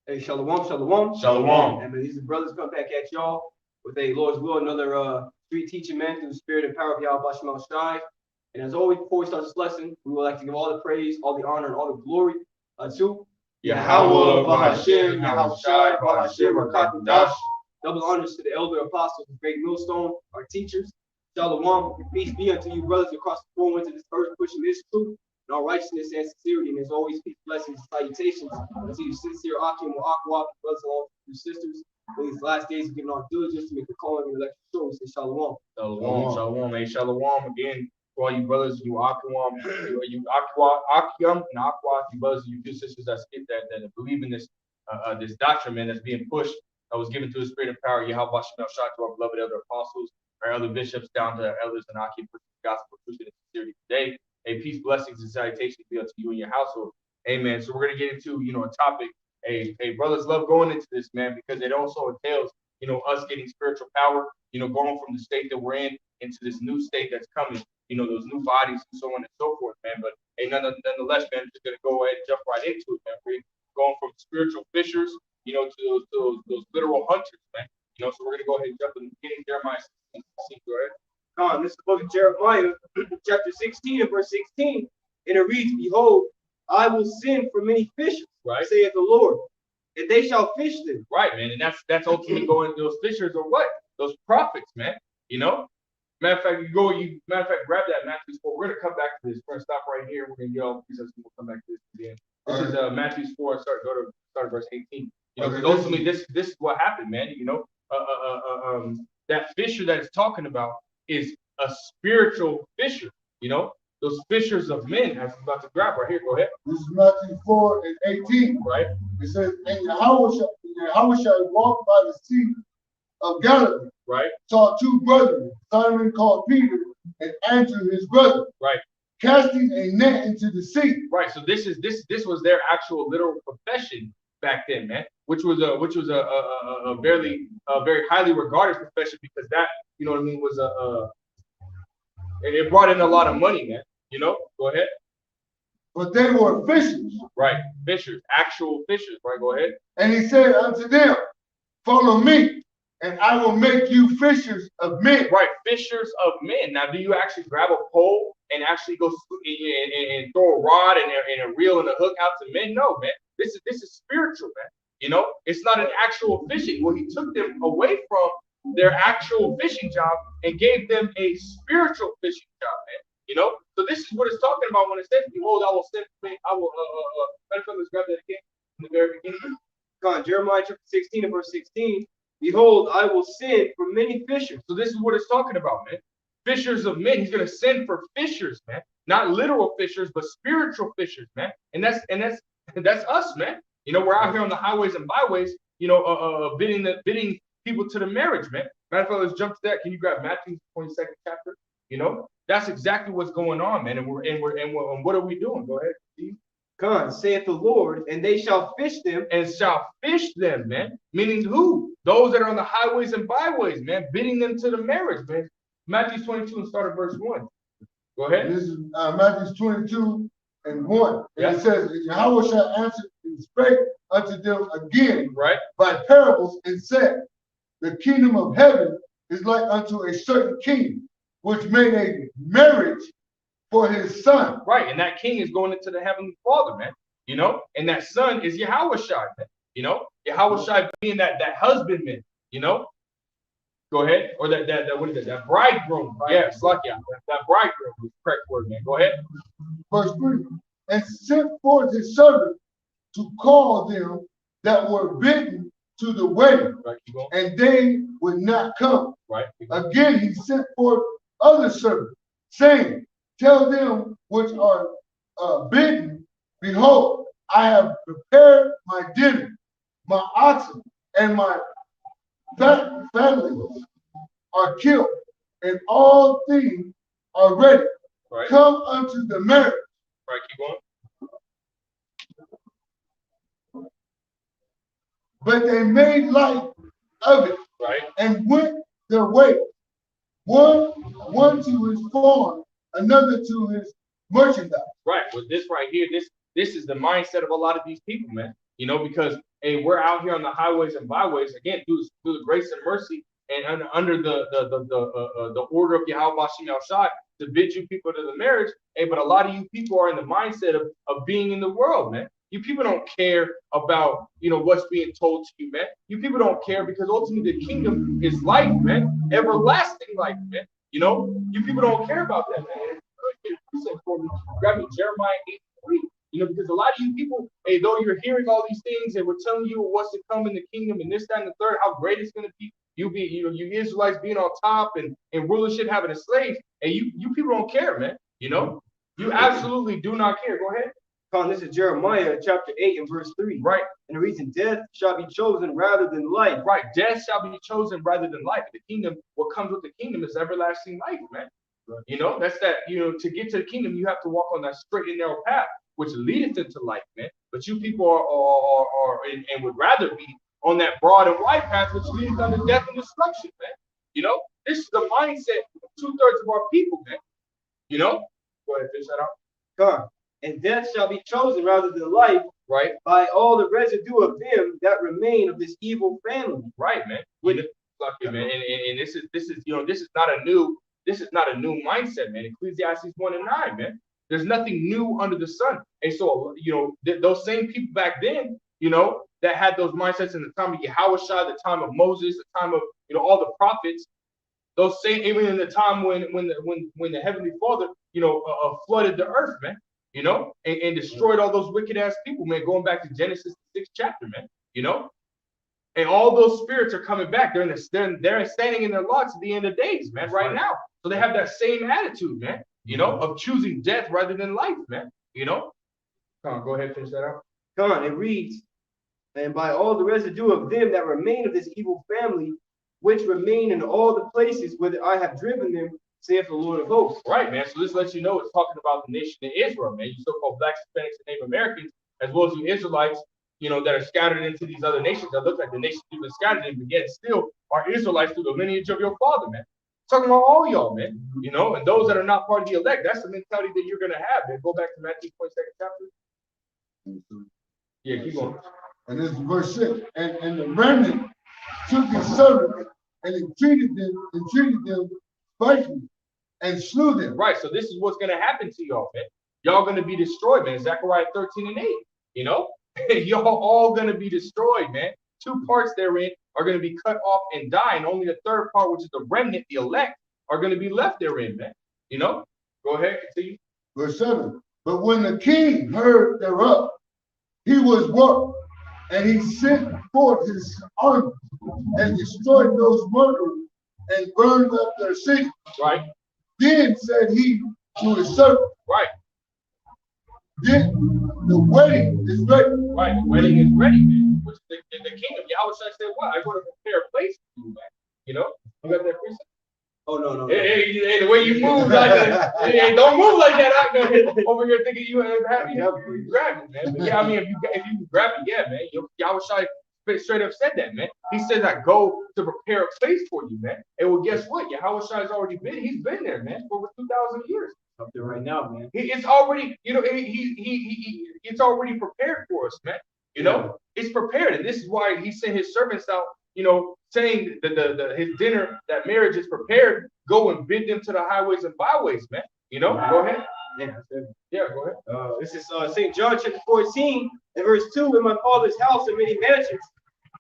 Hey, shalom, shalom. Shalom. And these brothers come back at y'all with a Lord's will, another street teaching man through the spirit and power of Yahweh Shemel Shai. And as always, before we start this lesson, we would like to give all the praise, all the honor, and all the glory to Yahweh, Bahashem, Bahashem, Yahweh Shai, Bahashem, Bahashem, Rakakadash. Double honors to the elder apostles of Great Millstone, our teachers. Shalom, peace be unto you, brothers across the four winds of this earth, pushing this truth in all righteousness and sincerity. And as always, peace, blessings, and salutations unto you, sincere Akim, Aqua, brothers and all you sisters. In these last days, we're giving our diligence to make the calling and election sure. We say shalom. Shalom, shalom, hey, shalom again for all you brothers, you Aquam, you Akium, and Aqua, you brothers, you two sisters that believe in this this doctrine, man, that's being pushed, that was given to the spirit and power, Yahweh Shemel Shai, to our beloved elder apostles, our elder bishops, down to our elders and Akim, pushing the gospel, truth, and sincerity today. Hey, peace, blessings, and salutations be unto you and your household. Amen. So we're gonna get into a topic. Hey, brothers love going into this, man, because it also entails us getting spiritual power, going from the state that we're in into this new state that's coming, those new bodies and so on and so forth, man. But hey, nonetheless, man, I'm just gonna go ahead and jump right into it, man. We're going from spiritual fishers, to those literal hunters, man. So we're gonna go ahead and jump in the beginning, Jeremiah 16, go ahead. This is the book of Jeremiah, chapter 16 and verse 16. And it reads, Behold, I will send for many fishers, right, saith the Lord, and they shall fish them. Right, man. And that's ultimately going, those fishers are what? Those prophets, man. Matter of fact, grab that Matthew 4. We're gonna come back to this. We're gonna stop right here. We're gonna get all these, we'll come back to this again. This is Matthew 4, start verse 18. Because ultimately this is what happened, man. That fisher that it's talking about is a spiritual fisher, those fishers of men. As I'm about to grab right here. Go ahead. This is Matthew 4 and 18. Right. It says, and Yahweh shall walk by the sea of Galilee. Right. Saw two brethren, Simon called Peter, and Andrew his brother. Right. Casting a net into the sea. Right. So this was their actual literal profession back then, man. Which was a very highly regarded profession, because that, was it brought in a lot of money, man. Go ahead. But they were fishers. Right. Fishers, actual fishers. Right. Go ahead. And he said unto them, follow me, and I will make you fishers of men. Right. Fishers of men. Now, do you actually grab a pole and actually go and throw a rod and a reel and a hook out to men? No, man. This is spiritual, man. It's not an actual fishing. Well, he took them away from their actual fishing job and gave them a spiritual fishing job, man. So this is what it's talking about when it says, behold, I will send me, let's grab that again in the very beginning. Come on, Jeremiah chapter 16 and verse 16. Behold, I will send for many fishers. So this is what it's talking about, man. Fishers of men. He's going to send for fishers, man. Not literal fishers, but spiritual fishers, man. And that's us, man. We're out here on the highways and byways, bidding people to the marriage, man. Matter of fact, let's jump to that. Can you grab Matthew 22nd chapter? That's exactly what's going on, man. And what are we doing? Go ahead, Steve. God, saith the Lord, and they shall fish them. And shall fish them, man. Meaning who? Those that are on the highways and byways, man, bidding them to the marriage, man. Matthew 22 and start at verse 1. Go ahead. This is Matthew 22 and 1. And yeah. It says, Yahweh shall answer and spake unto them again, right, by parables, and said, the kingdom of heaven is like unto a certain king, which made a marriage for his son. Right, and that king is going into the heavenly Father, man. And that son is Yahweh Shai, man. Yahweh Shai being that husbandman, Go ahead. Or that what is it? That bridegroom. Yes, that bridegroom is the correct word, man. Go ahead. Verse 3. And sent forth his servant to call them that were bidden to the wedding, right, and they would not come. Right. Again, he sent forth other servants, saying, tell them which are bidden, behold, I have prepared my dinner, my oxen and my family are killed, and all things are ready. Right. Come unto the marriage. Right, keep going. But they made light of it, right, and went their way. One to his farm, another to his merchandise. Right. With this right here, this is the mindset of a lot of these people, man. Because and we're out here on the highways and byways, again, through the grace and mercy and under the order of Yahweh Bashim Shai to bid you people to the marriage. Hey, but a lot of you people are in the mindset of being in the world, man. You people don't care about, what's being told to you, man. You people don't care because ultimately the kingdom is life, man. Everlasting life, man. You people don't care about that, man. Grab me Jeremiah 8:3. Because a lot of you people, hey, though you're hearing all these things and we're telling you what's to come in the kingdom and this, that, and the third, how great it's going to be. You Israelites being on top and rulership having a slave, and you people don't care, man. You absolutely do not care. Go ahead. This is Jeremiah chapter 8 and verse 3. Right. And the reason death shall be chosen rather than life. Right. Death shall be chosen rather than life. The kingdom, what comes with the kingdom is everlasting life, man. Right. That's that, to get to the kingdom, you have to walk on that straight and narrow path, which leadeth into life, man. But you people are and would rather be on that broad and wide path, which leads unto death and destruction, man. This is the mindset of 2/3 of our people, man. Go ahead, finish that out. Come. And death shall be chosen rather than life, right? By all the residue of them that remain of this evil family. Right, man. Man. And this is not a new mindset, man. Ecclesiastes 1:9, man. There's nothing new under the sun. And so, those same people back then, that had those mindsets in the time of Yahushua, the time of Moses, the time of all the prophets. Those same, even in the time when the Heavenly Father, flooded the earth, man. And destroyed all those wicked ass people, man, going back to Genesis 6th chapter, man, and all those spirits are coming back. They're standing in their lots at the end of days, man, right now. So they have that same attitude, man, of choosing death rather than life, man, Come on, go ahead, finish that out. Come on, it reads, and by all the residue of them that remain of this evil family, which remain in all the places whither I have driven them, saith the Lord of hosts. Right, man. So this lets you know it's talking about the nation of Israel, man. You so-called blacks, Hispanics, and Native Americans, as well as you Israelites, that are scattered into these other nations that look like the nations you've been scattered in, but yet still are Israelites through the lineage of your father, man. Talking about all y'all, man. And those that are not part of the elect, that's the mentality that you're going to have, man. Go back to Matthew 22nd chapter. Yeah, keep going. And this is verse 6. And the remnant took his servants and entreated them spitefully, and slew them. Right, so this is what's going to happen to y'all, man. Y'all going to be destroyed, man. Zechariah 13:8. Y'all all going to be destroyed, man. 2 parts therein are going to be cut off and die, and only the 3rd part, which is the remnant, the elect, are going to be left therein, man. Go ahead, continue. Verse 7. But when the king heard thereof, he was wroth, and he sent forth his army and destroyed those murderers and burned up their city. Right. Then said he to his servant, right. Then the wedding is ready. Right, the wedding is ready, man. Which the kingdom, Yahweh said, what? I want to prepare a place for you, man. You got that precept? Oh, no. Hey, the way you move, hey, don't move like that. I'm over here thinking you happy. You grab it, man. But yeah, I mean, if you grab it, yeah, man. Yahweh straight up said that, man. He says, I go to prepare a place for you, man. And well, guess what? Yahweh has already been. He's been there, man, for over 2,000 years. Up there right now, man. It's already, it's already prepared for us, man. It's prepared, and this is why he sent his servants out. Saying that his dinner, that marriage is prepared. Go and bid them to the highways and byways, man. Go ahead. Yeah, go ahead. This is St. John chapter 14 and verse 2. In my father's house are many mansions.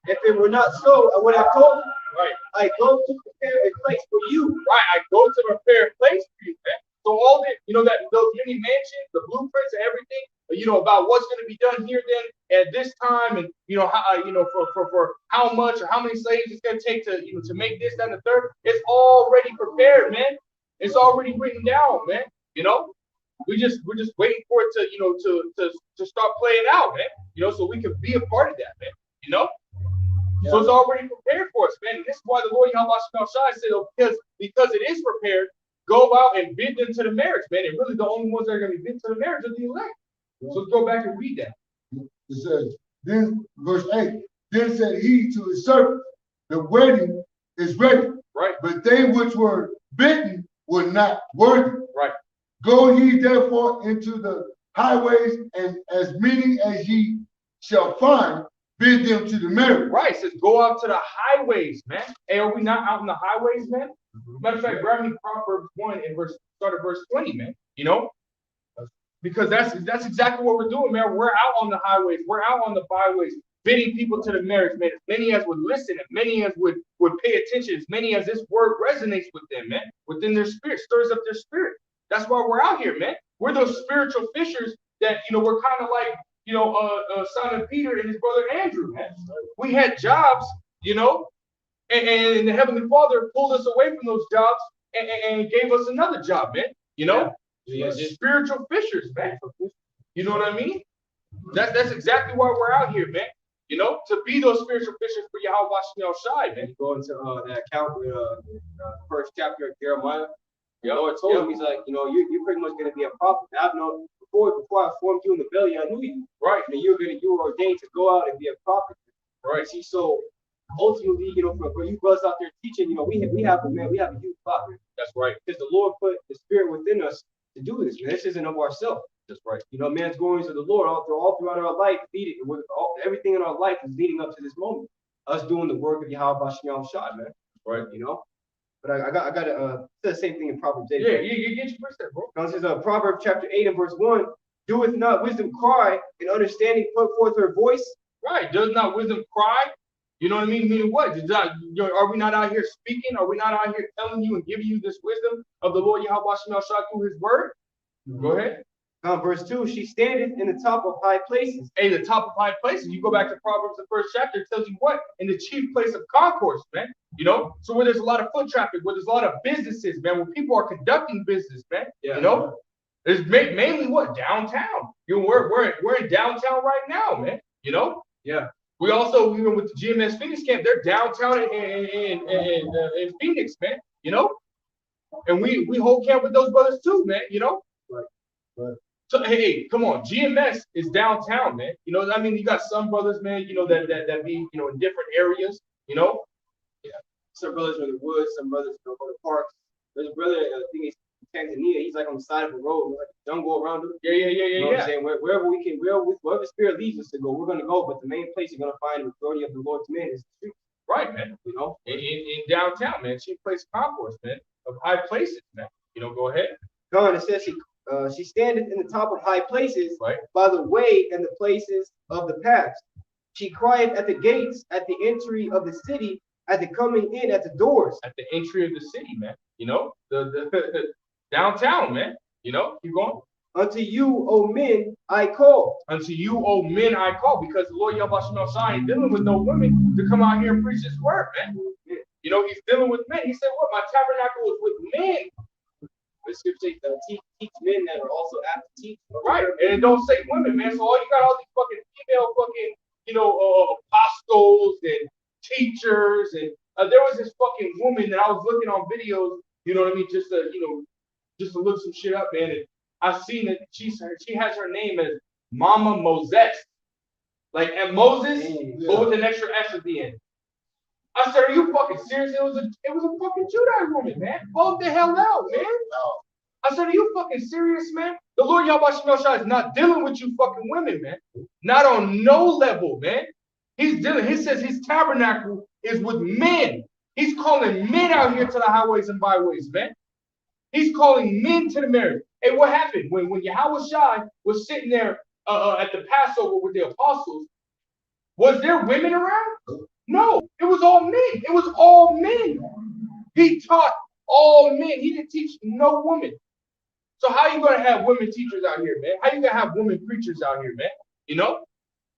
If it were not so, I would have told you. Right. I go to prepare a place for you. Right. I go to prepare a place for you, man. So all that, that those many mansions, the blueprints and everything, about what's going to be done here then at this time, and how, for how much or how many slaves it's going to take to make this, that, and the third. It's already prepared, man. It's already written down, man. We're just waiting for it to start playing out, man. So we can be a part of that, man. Yeah. So it's already prepared for us, man. And this is why the Lord Yahweh Shai said, because it is prepared, go out and bid them to the marriage, man. And really the only ones that are going to be bid to the marriage are the elect. So let's go back and read that. It says, then verse 8, then said he to his servants, the wedding is ready. Right. But they which were bidden were not worthy. Right. Go ye therefore into the highways, and as many as ye shall find, bid them to the marriage. Right, it says go out to the highways, man. Hey, are we not out in the highways, man? Matter of fact, grab me Proverbs 1 and start at verse 20, man. You know? Because that's exactly what we're doing, man. We're out on the highways, we're out on the byways, bidding people to the marriage, man. As many as would listen, as many as would pay attention, as many as this word resonates with them, man, within their spirit, stirs up their spirit. That's why we're out here, man. We're those spiritual fishers that, you know, we're kind of like, you know, Simon Peter and his brother Andrew, man. We had jobs, you know, and the Heavenly Father pulled us away from those jobs and gave us another job, man. You know, spiritual fishers, man. You know what I mean? That's exactly why we're out here, man. You know, to be those spiritual fishers for Yahweh Shem Shai, man. You go into that account with first chapter of Jeremiah. The Lord told him, he's like, you know, you're pretty much gonna be a prophet. I've known before I formed you in the belly, I knew you. Right. And you were ordained to go out and be a prophet. Right. See, so ultimately, you know, for you brothers out there teaching, you know, we have a huge father. That's right. Because the Lord put the spirit within us to do this, man. This isn't of ourselves. That's right. You know, man's going to the Lord all throughout our life, everything in our life is leading up to this moment. Us doing the work of Yahweh Shem Shai, man. Right. You know? But I got to say the same thing in Proverbs 8. Yeah, you get your first step, bro. Now it says Proverbs chapter 8 and verse 1, doeth not wisdom cry, and understanding put forth her voice? Right. Does not wisdom cry? You know what I mean? Meaning what? Are we not out here speaking? Are we not out here telling you and giving you this wisdom of the Lord Yahweh Shem Shai through his word? Go ahead. Verse 2, she standeth in the top of high places. Hey, the top of high places. You go back to Proverbs, the first chapter, it tells you what? In the chief place of concourse, man. You know? So where there's a lot of foot traffic, where there's a lot of businesses, man, where people are conducting business, man. Yeah. You know? It's mainly what? Downtown. You know, we're in downtown right now, man. You know? Yeah. We also, even with the GMS Phoenix camp, they're downtown in Phoenix, man. You know? And we hold camp with those brothers too, man. You know? Right. So hey, come on, GMS is downtown, man. You know, I mean, you got some brothers, man, you know, that be, you know, in different areas, you know. Yeah. Some brothers are in the woods, some brothers go to parks. There's a brother, I think he's in Tanzania, he's like on the side of a road, like a jungle around him. Yeah. You know what I'm saying? Wherever the spirit leads us to go, we're gonna go. But the main place you're gonna find the majority of the Lord's men is the street. Right, man. You know? In downtown, man, chief place concourse, man, of high places, man. You know, go ahead. God, it says she standeth in the top of high places, right, by the way and the places of the paths. She crieth at the gates, at the entry of the city, at the coming in at the doors. At the entry of the city, man. You know, the downtown, man. You know, keep going. Unto you, O men, I call. Unto you, O men, I call, because the Lord Yahweh Shem Shai ain't dealing with no women to come out here and preach his word, man. You know, he's dealing with men. He said, what? My tabernacle is with men. The scripture teach men that are also apt to teach. Right, and it don't say women, man. So all you got all these fucking female fucking, you know, apostles and teachers, and there was this fucking woman that I was looking on videos, you know what I mean, just to look some shit up, man. And I seen that she has her name as Mama Moses, like and Moses, but with an extra S at the end. I said, are you fucking serious? It was a fucking Judite woman, man. Fuck the hell out, man. I said, are you fucking serious, man? The Lord Yahweh Shem Shai is not dealing with you fucking women, man. Not on no level, man. He says his tabernacle is with men. He's calling men out here to the highways and byways, man. He's calling men to the marriage. Hey, what happened? When Yahweh Shai was sitting there at the Passover with the apostles, was there women around? No, it was all men. It was all men. He taught all men. He didn't teach no woman. So how you going to have women teachers out here, man? How you going to have women preachers out here, man? You know?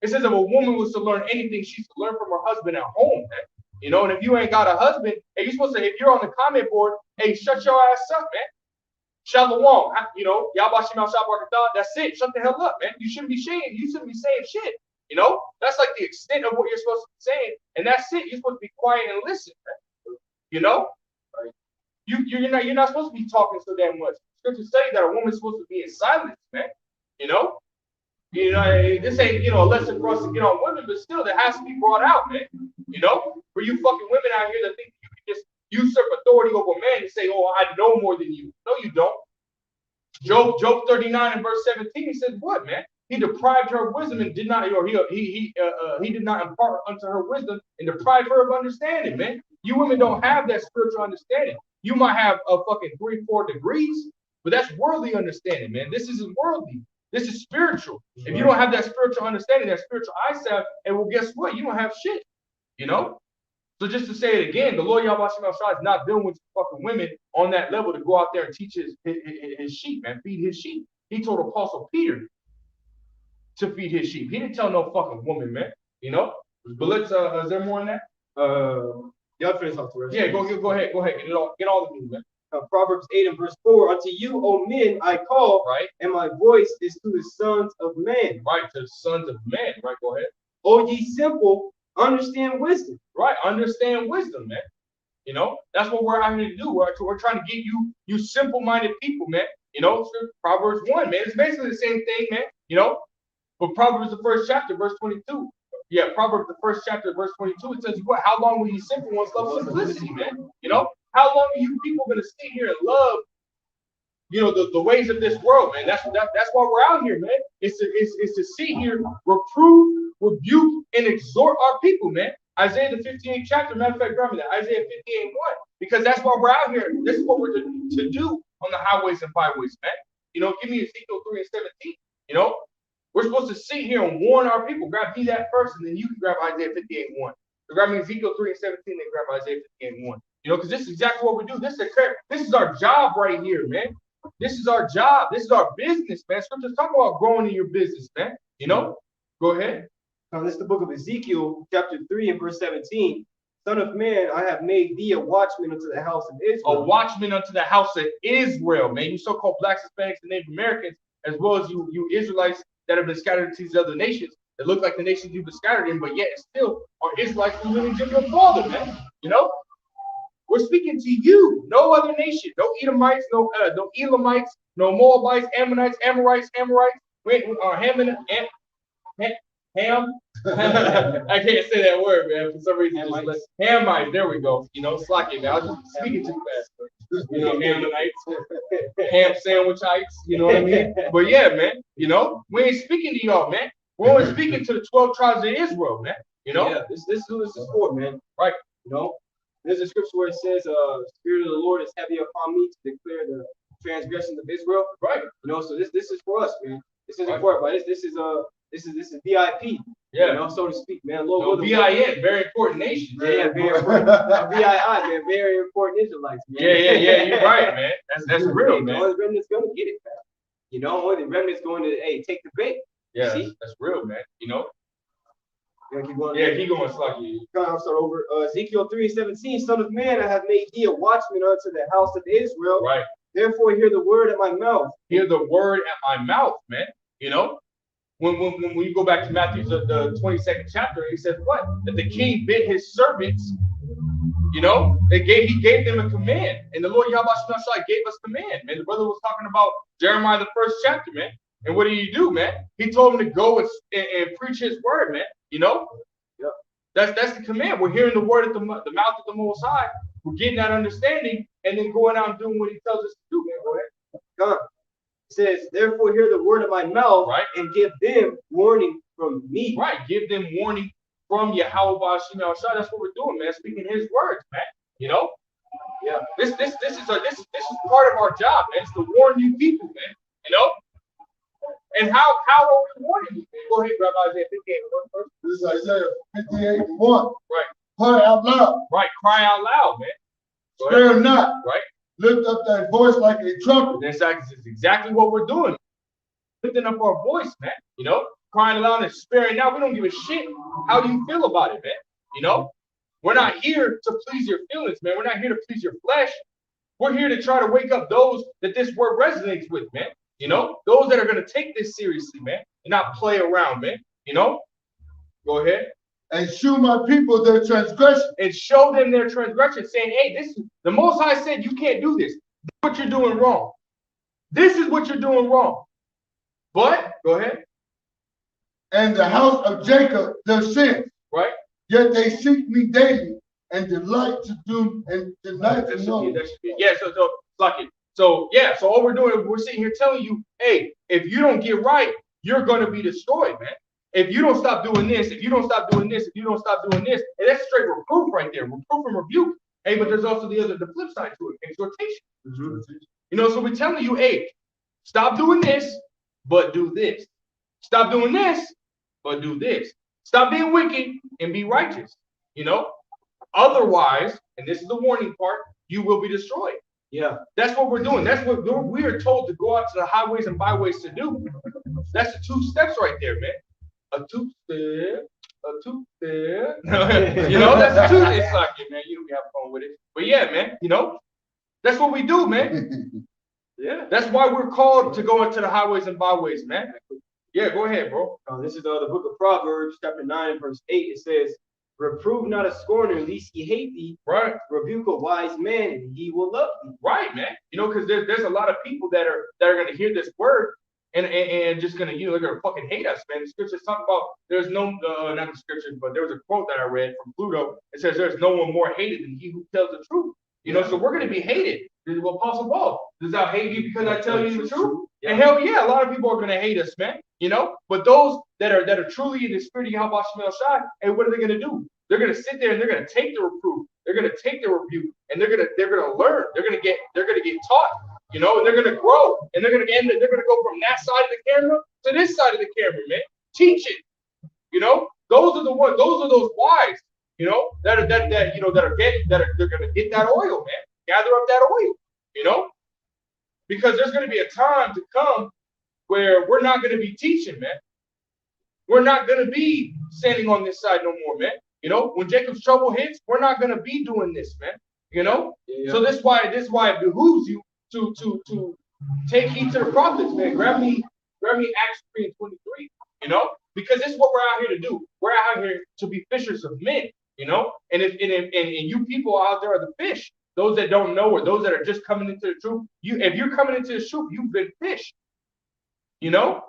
It says if a woman was to learn anything, she's to learn from her husband at home, man. You know, and if you ain't got a husband, hey, you're supposed to, if you're on the comment board, hey, shut your ass up, man. Shalom, you know, Yahweh Shem Shai Barakatah, that's it. Shut the hell up, man. You shouldn't be saying shit. You know, that's like the extent of what you're supposed to be saying, and that's it. You're supposed to be quiet and listen, man. You know, you're not supposed to be talking so damn much. Scripture say that a woman's supposed to be in silence, man. You know, this ain't a lesson for us to get on women, but still, that has to be brought out, man. You know, for you fucking women out here that think you can just usurp authority over man and say, "Oh, I know more than you." No, you don't. Job 39 and verse 17, he says, "What, man?" He deprived her of wisdom and did not, or he did not impart unto her wisdom and deprived her of understanding, man. You women don't have that spiritual understanding. You might have a fucking 3-4 degrees, but that's worldly understanding, man. This isn't worldly. This is spiritual. If you don't have that spiritual understanding, that spiritual eyesight, and well, guess what? You don't have shit, you know? So just to say it again, the Lord Yahweh Shem is not dealing with fucking women on that level to go out there and teach his sheep, man, feed his sheep. He told Apostle Peter to feed his sheep. He didn't tell no fucking woman, man, you know? But let's, is there more on that? Y'all finish off the rest. Yeah, go ahead. Get all the news, man. Proverbs 8 and verse 4, unto you, O men, I call, Right. and my voice is to the sons of men. Right, to the sons of men. Right, go ahead. O ye simple, understand wisdom. Right, understand wisdom, man. You know, that's what we're out here to do. We're trying to get you simple-minded people, man. You know, Proverbs 1, man. It's basically the same thing, man. You know, but Proverbs, the first chapter, verse 22. Yeah, Proverbs, the first chapter, verse 22, it says, "What? How long will you simple ones love simplicity, man? You know, how long are you people going to sit here and love, you know, the ways of this world, man? That's why we're out here, man. It's to sit here, reprove, rebuke, and exhort our people, man. Isaiah the 58th chapter, matter of fact, grab me that, Isaiah 58:1, because that's why we're out here. This is what we're to do on the highways and byways, man. You know, give me Ezekiel 3 and 17. You know, we're supposed to sit here and warn our people. Grab me that first, and then you can grab Isaiah 58:1. So grab me Ezekiel 3 and 17, then grab Isaiah 58:1. You know, because this is exactly what we do. This is our job right here, man. This is our job. This is our business, man. Scripture's talking about growing in your business, man. You know, go ahead. Now, this is the book of Ezekiel, chapter 3 and verse 17. Son of man, I have made thee a watchman unto the house of Israel. A watchman unto the house of Israel, man. You so-called blacks, Hispanics, and Native Americans, as well as you Israelites that have been scattered into these other nations that look like the nations you've been scattered in, but yet still are Israelites who live in your father, man. You know? We're speaking to you, no other nation, no Edomites, no Elamites, no Moabites, Ammonites, Amorites, Ham. I can't say that word, man. For some reason, Hamites. There we go. You know, slack it, man. I was just speaking too fast. You know, Ammonites, ham sandwichites. You know what I mean? But yeah, man. You know, we ain't speaking to y'all, man. We're only speaking to the 12 tribes of Israel, man. You know, yeah, this is who this is for, man. Right. You know, there's a scripture where it says, "Spirit of the Lord is heavy upon me to declare the transgressions of Israel." Right. You know, so this is for us, man. This isn't for everybody. This is VIP. Yeah. You know, so to speak, man. Lord, no, VIN, very important nation. Yeah, very important. VII, man, very important Israelites, man. Yeah, you're right, man. That's real, man. Only the remnant's gonna get it, man. You know, only the remnant's going to, take the bait. Yeah, that's real, man. You know. Keep going. Yeah, keep going, Slucky. I'll start over. Ezekiel 3:17, Son of man, I have made thee a watchman unto the house of Israel. Right. Therefore, hear the word at my mouth. Hear the word at my mouth, man. You know, when we go back to Matthew the 22nd chapter, he says what? That the king bid his servants. You know, he gave them a command, and the Lord Yahweh gave us command. Man, the brother was talking about Jeremiah the 1st chapter, man. And what did he do, man? He told him to go and preach his word, man. You know, that's the command. We're hearing the word at the mouth of the Most High. We're getting that understanding, and then going out and doing what he tells us to do, man. Go ahead. God. It says, therefore, hear the word of my mouth, right, and give them warning from me. Right, give them warning from Yahweh Shem. That's what we're doing, man. Speaking his words, man. You know. Yeah. This is part of our job, man. It's to warn you people, man. You know. And how are we warning you? Go ahead, grab Isaiah 58:1 first. This is Isaiah 58:1. Right. Cry out loud. Right, cry out loud, man. Spare not. Right. Lift up that voice like a trumpet. That's exactly what we're doing. Lifting up our voice, man. You know, crying aloud and sparing out. We don't give a shit. How do you feel about it, man? You know, we're not here to please your feelings, man. We're not here to please your flesh. We're here to try to wake up those that this word resonates with, man. You know, those that are going to take this seriously, man, and not play around, man. You know, go ahead. And shew my people their transgression. And show them their transgression, saying, hey, this is the Most High said you can't do this. This is what you're doing wrong. This is what you're doing wrong. But, go ahead. And the house of Jacob their sins. Right. Yet they seek me daily and delight to do and delight to know. Yeah, so fuck it. So yeah, so all we're doing, we're sitting here telling you, hey, if you don't get right, you're going to be destroyed, man. If you don't stop doing this, if you don't stop doing this, if you don't stop doing this, and that's straight reproof right there, reproof and rebuke. Hey, but there's also the flip side to it, exhortation. You know, so we're telling you, hey, stop doing this, but do this. Stop doing this, but do this. Stop being wicked and be righteous. You know, otherwise, and this is the warning part, you will be destroyed. Yeah. That's what we're doing. That's what we are told to go out to the highways and byways to do. That's the 2 steps right there, man. A 2-step, a 2-step. You know, that's the 2. It's like, man, you don't have fun with it. But yeah, man, you know, that's what we do, man. Yeah. That's why we're called to go into the highways and byways, man. Yeah, go ahead, bro. This is the book of Proverbs, chapter 9, verse 8. It says, reprove not a scorner, lest he hate thee. Right. Rebuke a wise man, and he will love thee. Right, man. You know, because there's a lot of people that are going to hear this word and just going to, you know, they're going to fucking hate us, man. The scriptures talk about there's no, not the scriptures, but there was a quote that I read from Pluto. It says there's no one more hated than he who tells the truth. You know, so we're going to be hated. This is what Apostle Paul, does thou hate me because I tell you the truth? Yeah. And hell yeah, a lot of people are going to hate us, man. You know, but those that are truly in the spirit of Yahweh Shemel Shai, hey, what are they going to do? They're going to sit there and they're going to take the reproof. They're going to take the rebuke, and they're going to learn. They're going to get taught, you know, and they're going to grow, and they're going to go from that side of the camera to this side of the camera, man. Teach it, you know. Those are the ones. Those are those wise, you know, they're going to get that oil, man. Gather up that oil, you know, because there's going to be a time to come where we're not going to be teaching, man. We're not going to be standing on this side no more, man. You know, when Jacob's trouble hits, we're not going to be doing this, man. You know, so this is why it behooves you to take heed to the prophets, man. Grab me Acts 3 and 23, you know, because this is what we're out here to do. We're out here to be fishers of men, you know, and you people out there are the fish. Those that don't know, or those that are just coming into the truth, if you're coming into the truth, you've been fished. You know,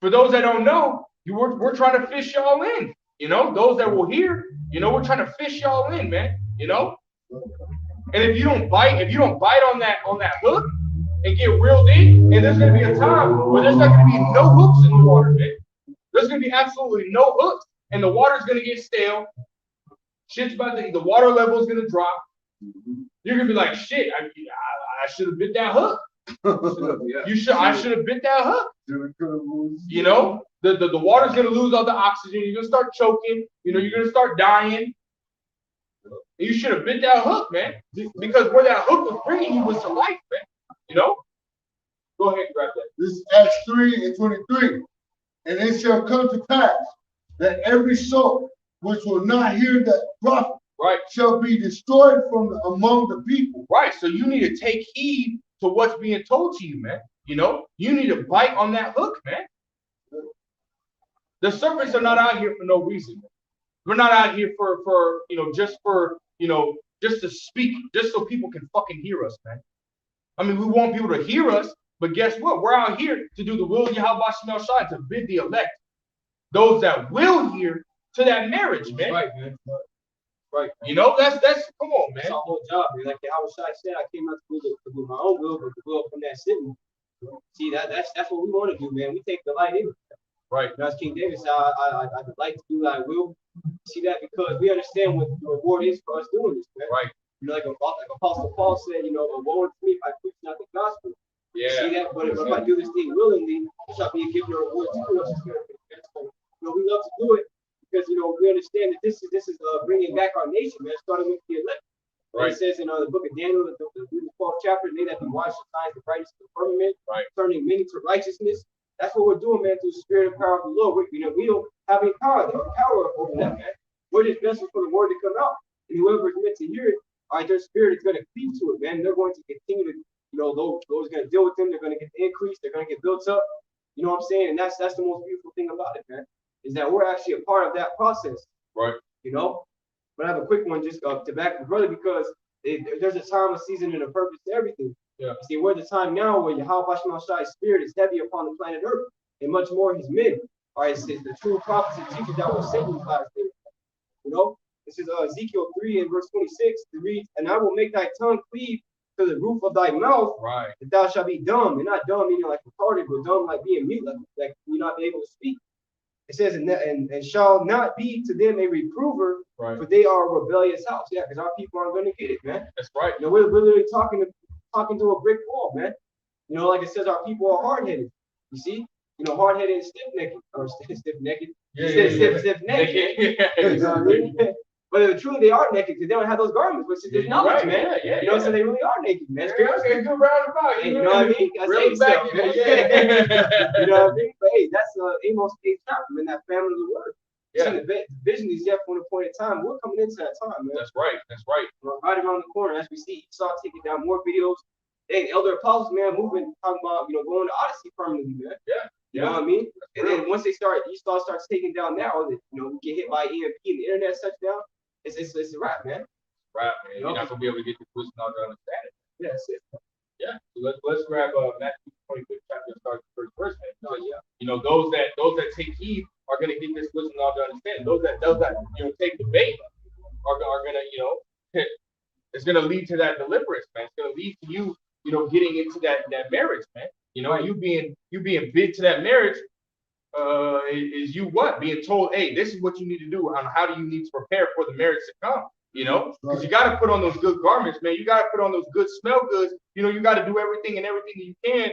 for those that don't know, we're trying to fish y'all in. You know, those that will hear, you know, we're trying to fish y'all in, man. You know, and if you don't bite on that hook and get reeled in, and there's gonna be a time where there's not gonna be no hooks in the water, man. There's gonna be absolutely no hooks, and the water's gonna get stale. Shit's the water level is gonna drop. You're gonna be like, shit, I should have bit that hook. I should have bit that hook. You know, the water's gonna lose all the oxygen. You're gonna start choking. You know, you're gonna start dying. You should have bit that hook, man, because where that hook was bringing you was to life, man. You know. Go ahead and grab that. This is Acts 3 and 23, and it shall come to pass that every soul which will not hear that prophet, right, shall be destroyed from among the people. Right. So you need to take heed to what's being told to you, man. You know, you need to bite on that hook, man. The serpents are not out here for no reason. We're not out here for just to speak, just so people can fucking hear us, man. I mean, we want people to hear us, but guess what? We're out here to do the will of Yahweh Shemel Shai, to bid the elect, those that will hear, to that marriage, man. Right, man. Right. You know, that's come on, man. That's our whole job, man. Like Yahweh Shai said, I came out to do my own will, but the will from that sitting. See, that's what we want to do, man. We take delight in it. Right. As King David said, I delight to do thy will. See that because we understand what the reward is for us doing this, man. Right. You know, like Apostle Paul said, you know, woe unto me if I preach not the gospel. Yeah. See that? But if I do this thing willingly, it shall be given a reward to us. So, you know, we love to do it because, you know, we understand that this is bringing back our nation, man, starting with the elect. Right. It says in the book of Daniel, the 12th chapter, they that be watched the signs of brightness of the firmament, right, turning many to righteousness. That's what we're doing, man, through the spirit and power of the Lord. We don't have any power over that, man. We're just vessels for the word to come out. And whoever is meant to hear it, all right, their spirit is going to cleave to it, man. They're going to continue to, you know, those are going to deal with them. They're going to get the increase. They're going to get built up. You know what I'm saying? And that's the most beautiful thing about it, man, is that we're actually a part of that process. Right. You know? But I have a quick one just to back the brother because there's a time, a season, and a purpose to everything. Yeah. See, we're at the time now where Yahweh Shemel Shai's spirit is heavy upon the planet Earth, and much more his men. All right, it's the true prophets and teachers that were sent in the last days. You know, this is Ezekiel 3 and verse 26. It reads, "And I will make thy tongue cleave because the roof of thy mouth, Right. that thou shalt be dumb, and not dumb meaning like retarded, but dumb like being mute, like you're not able to speak. It says, and shall not be to them a reprover, Right. for they are a rebellious house. Yeah, because our people aren't going to get it, man. That's right. You know, we're literally talking to a brick wall, man. You know, like it says, our people are hard-headed. You see, you know, hard-headed and stiff-necked, or stiff-necked. Stiff-necked. You know what I mean? But truly, they are naked because they don't have those garments, which is knowledge, man. Yeah, you know, so they really are naked, man. That's good roundabout. You know what I mean? I Real say back, so, man. yeah. You know what I mean? But hey, that's Amos 8 chapter, man. That family of the word. Yeah. The vision is yet for an appointed time. We're coming into that time, man. That's right. That's right. Right around the corner, as we see Esau taking down more videos. Hey, elder apostles, man, moving, talking about, you know, going to Odyssey permanently, man. Yeah. You know what I mean? And then once Esau starts taking down now, that, you know, we get hit by EMP and the internet shuts down, it's a wrap, man. Right, man. You're not gonna be able to get the wisdom out to understand it. Yeah, that's it. Yeah. So let's grab Matthew 25th chapter and start the first verse, man. Oh yeah. You know, those that take heed are gonna get this wisdom out to understand. Those that you know take the bait are gonna, you know, it's gonna lead to that deliverance, man. It's gonna lead to you, you know, getting into that marriage, man. You know, you being bid to that marriage. Is you what? Being told, hey, this is what you need to do, and how do you need to prepare for the marriage to come? You know, because you got to put on those good garments, man. You got to put on those good smell goods. You know, you got to do everything you can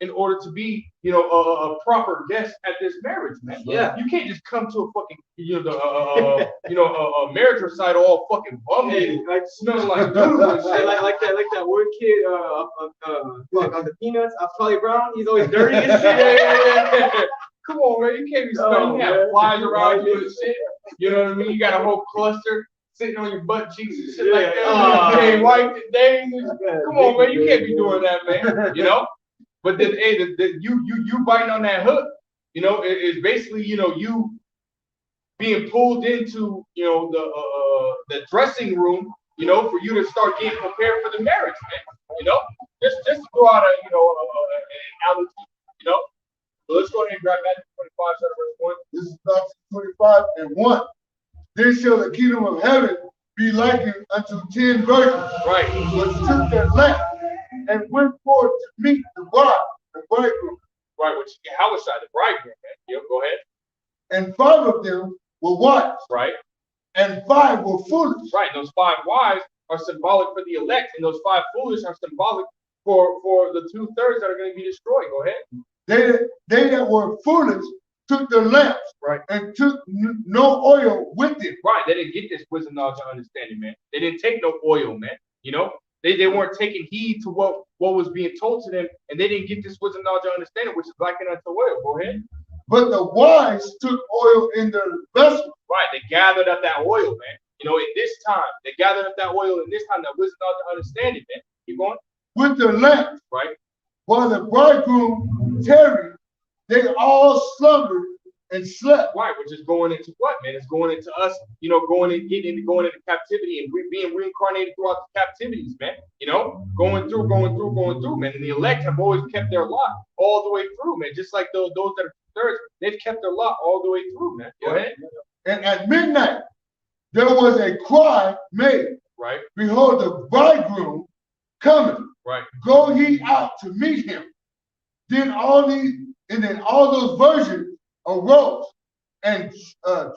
in order to be, you know, a proper guest at this marriage, man. Yeah. You can't just come to a fucking, you know, a marriage recital all fucking bummy, like smelling like doodle and shit. like that one kid on the Peanuts, Charlie Brown. He's always dirty and shit. Yeah. Come on, man. You can't be smelling. You have man. flies around you and shit. You know what I mean? You got a whole cluster sitting on your butt cheeks and shit like that. You ain't wiped it, dang. Come on, man. You can't be doing that, man. You know? But then, hey, you biting on that hook, you know, it's basically, you know, you being pulled into, you know, the dressing room, you know, for you to start getting prepared for the marriage, man. You know? Just to go out an analogy, you know? So let's go ahead and grab Matthew 25, verse 1. This is Matthew 25 and 1. Then shall the kingdom of heaven be likened unto 10 virgins, Right. which took their lamp and went forth to meet the bride, the bridegroom. Right, which is Yahushua, the bridegroom, man. Yep, go ahead. And 5 of them were wise, Right. and 5 were foolish. Right. Those 5 wise are symbolic for the elect, and those 5 foolish are symbolic for the 2/3 that are going to be destroyed. Go ahead. They that were foolish took their lamps, Right. and took no oil with them. Right. They didn't get this wisdom, knowledge, and understanding, man. They didn't take no oil, man. You know, they weren't taking heed to what was being told to them, and they didn't get this wisdom, knowledge, and understanding, which is likened unto oil. Go ahead. But the wise took oil in their vessels. Right. They gathered up that oil, man. You know, in this time, they gathered up that oil in this time, that wisdom, knowledge, and understanding, man. Keep going. With their lamps. Right. While the bridegroom tarried, they all slumbered and slept. Right, which is going into what, man? It's going into us, you know, going into captivity and being reincarnated throughout the captivities, man. You know, going through, man. And the elect have always kept their lot all the way through, man. Just like those that are 2/3, they've kept their lot all the way through, man. Go ahead. And at midnight, there was a cry made, Right. behold, the bridegroom coming. Right. Go ye out to meet him. Then all those virgins arose and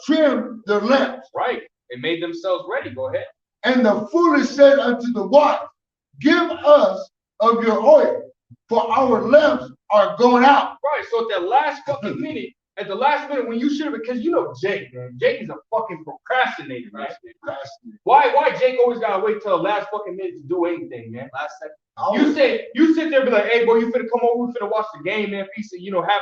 trimmed their lamps. Right. They made themselves ready. Go ahead. And the foolish said unto the wise, give us of your oil, for our lamps are going out. Right. So at that last fucking minute, when you should have, because you know Jake, man. Jake is a fucking procrastinator, man. Why Jake always gotta wait till the last fucking minute to do anything, man? Last second. You sit there and be like, hey, boy, you finna come over, we finna watch the game, man. Piece of, you know, have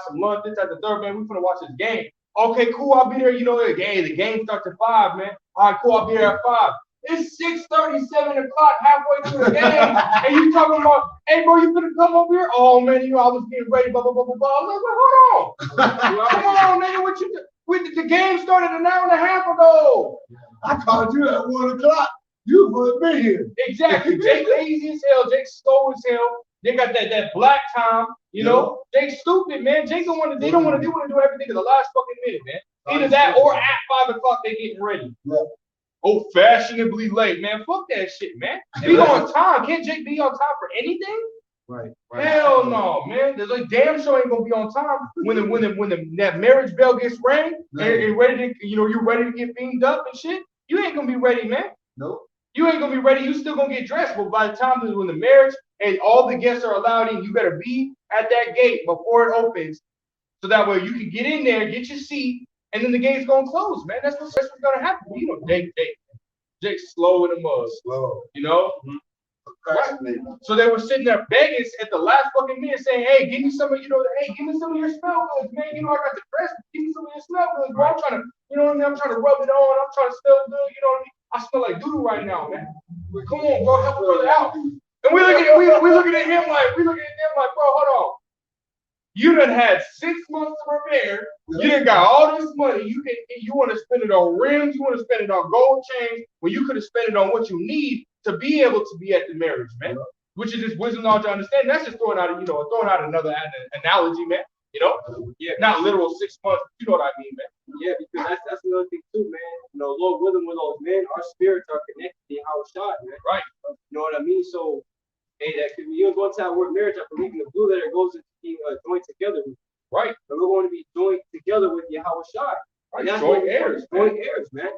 some lunch, this at the third, man. We finna watch this game. Okay, cool, I'll be there. You know, the game starts at 5, man. All right, cool, I'll be there at 5. It's 6:30, 7 o'clock, halfway through the game, and you talking about, hey, bro, you finna come over here? Oh, man, you know, I was getting ready, blah, blah, blah, blah, blah. I'm like, well, hold on. Come on, man, what you do? The game started an hour and a half ago. I called you at 1 o'clock. You would be here. Exactly. Jake lazy as hell. Jake slow as hell. They got that black time, you know. Jake stupid, man. Jake don't want to. They don't want to do everything at the last fucking minute, man. Either that or at 5 o'clock they getting ready. Yeah. fashionably late, man. Fuck that shit, man. Be on time. Can't Jake be on time for anything? Right. Hell no, man. There's like damn sure ain't gonna be on time when that marriage bell gets rang and ready to, you're ready to get beamed up and shit. You ain't gonna be ready, man. Nope. You ain't gonna be ready. You still gonna get dressed. But by the time when the marriage and all the guests are allowed in, you better be at that gate before it opens, so that way you can get in there, get your seat, and then the gate's gonna close, man. That's what's gonna happen. Jake's slow in the mud. Slow. Right. So they were sitting there begging at the last fucking minute, saying, "Hey, give me some of, give me some of your smell goods, man. I got the dress. Give me some of your smell goods, bro. I'm trying to, I'm trying to rub it on. I'm trying to smell good. I smell like doo-doo right now, man. Come on, bro, help a brother out." And we looking at him like, bro, hold on. You done had 6 months to prepare. You done got all this money. You want to spend it on rims. You want to spend it on gold chains when you could have spent it on what you need to be able to be at the marriage, man. Which is just wisdom, knowledge, and understanding. That's just throwing out another analogy, man. Yeah, not literal 6 months. You know what I mean, man. Yeah, because that's another thing too, man. Lord willing, with those men, our spirits are connected to our shot, man. Right. You know what I mean? So, hey, that when you go into that word marriage, I believe in the blue letter goes into being joined together. Right. And we're going to be joined together with Yahweh Shai. Right. Joint heirs, man.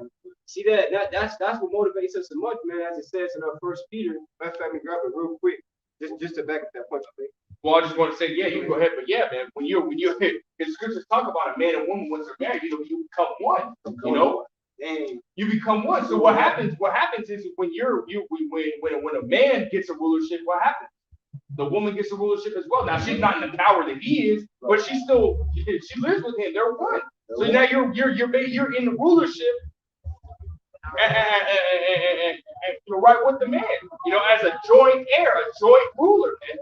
See that's what motivates us so much, man. As it says in our First Peter. Matter of fact, let me grab it real quick, just to back up that point, I think. Well, I just want to say, yeah, you can go ahead, but yeah, man, when you're the scriptures talk about a man and woman once they're married, you become one. Dang. You become one. So what happens is when when a man gets a rulership, what happens? The woman gets a rulership as well. Now she's not in the power that he is, but she lives with him. They're one. So now you're in the rulership and right with the man. As a joint heir, a joint ruler, man.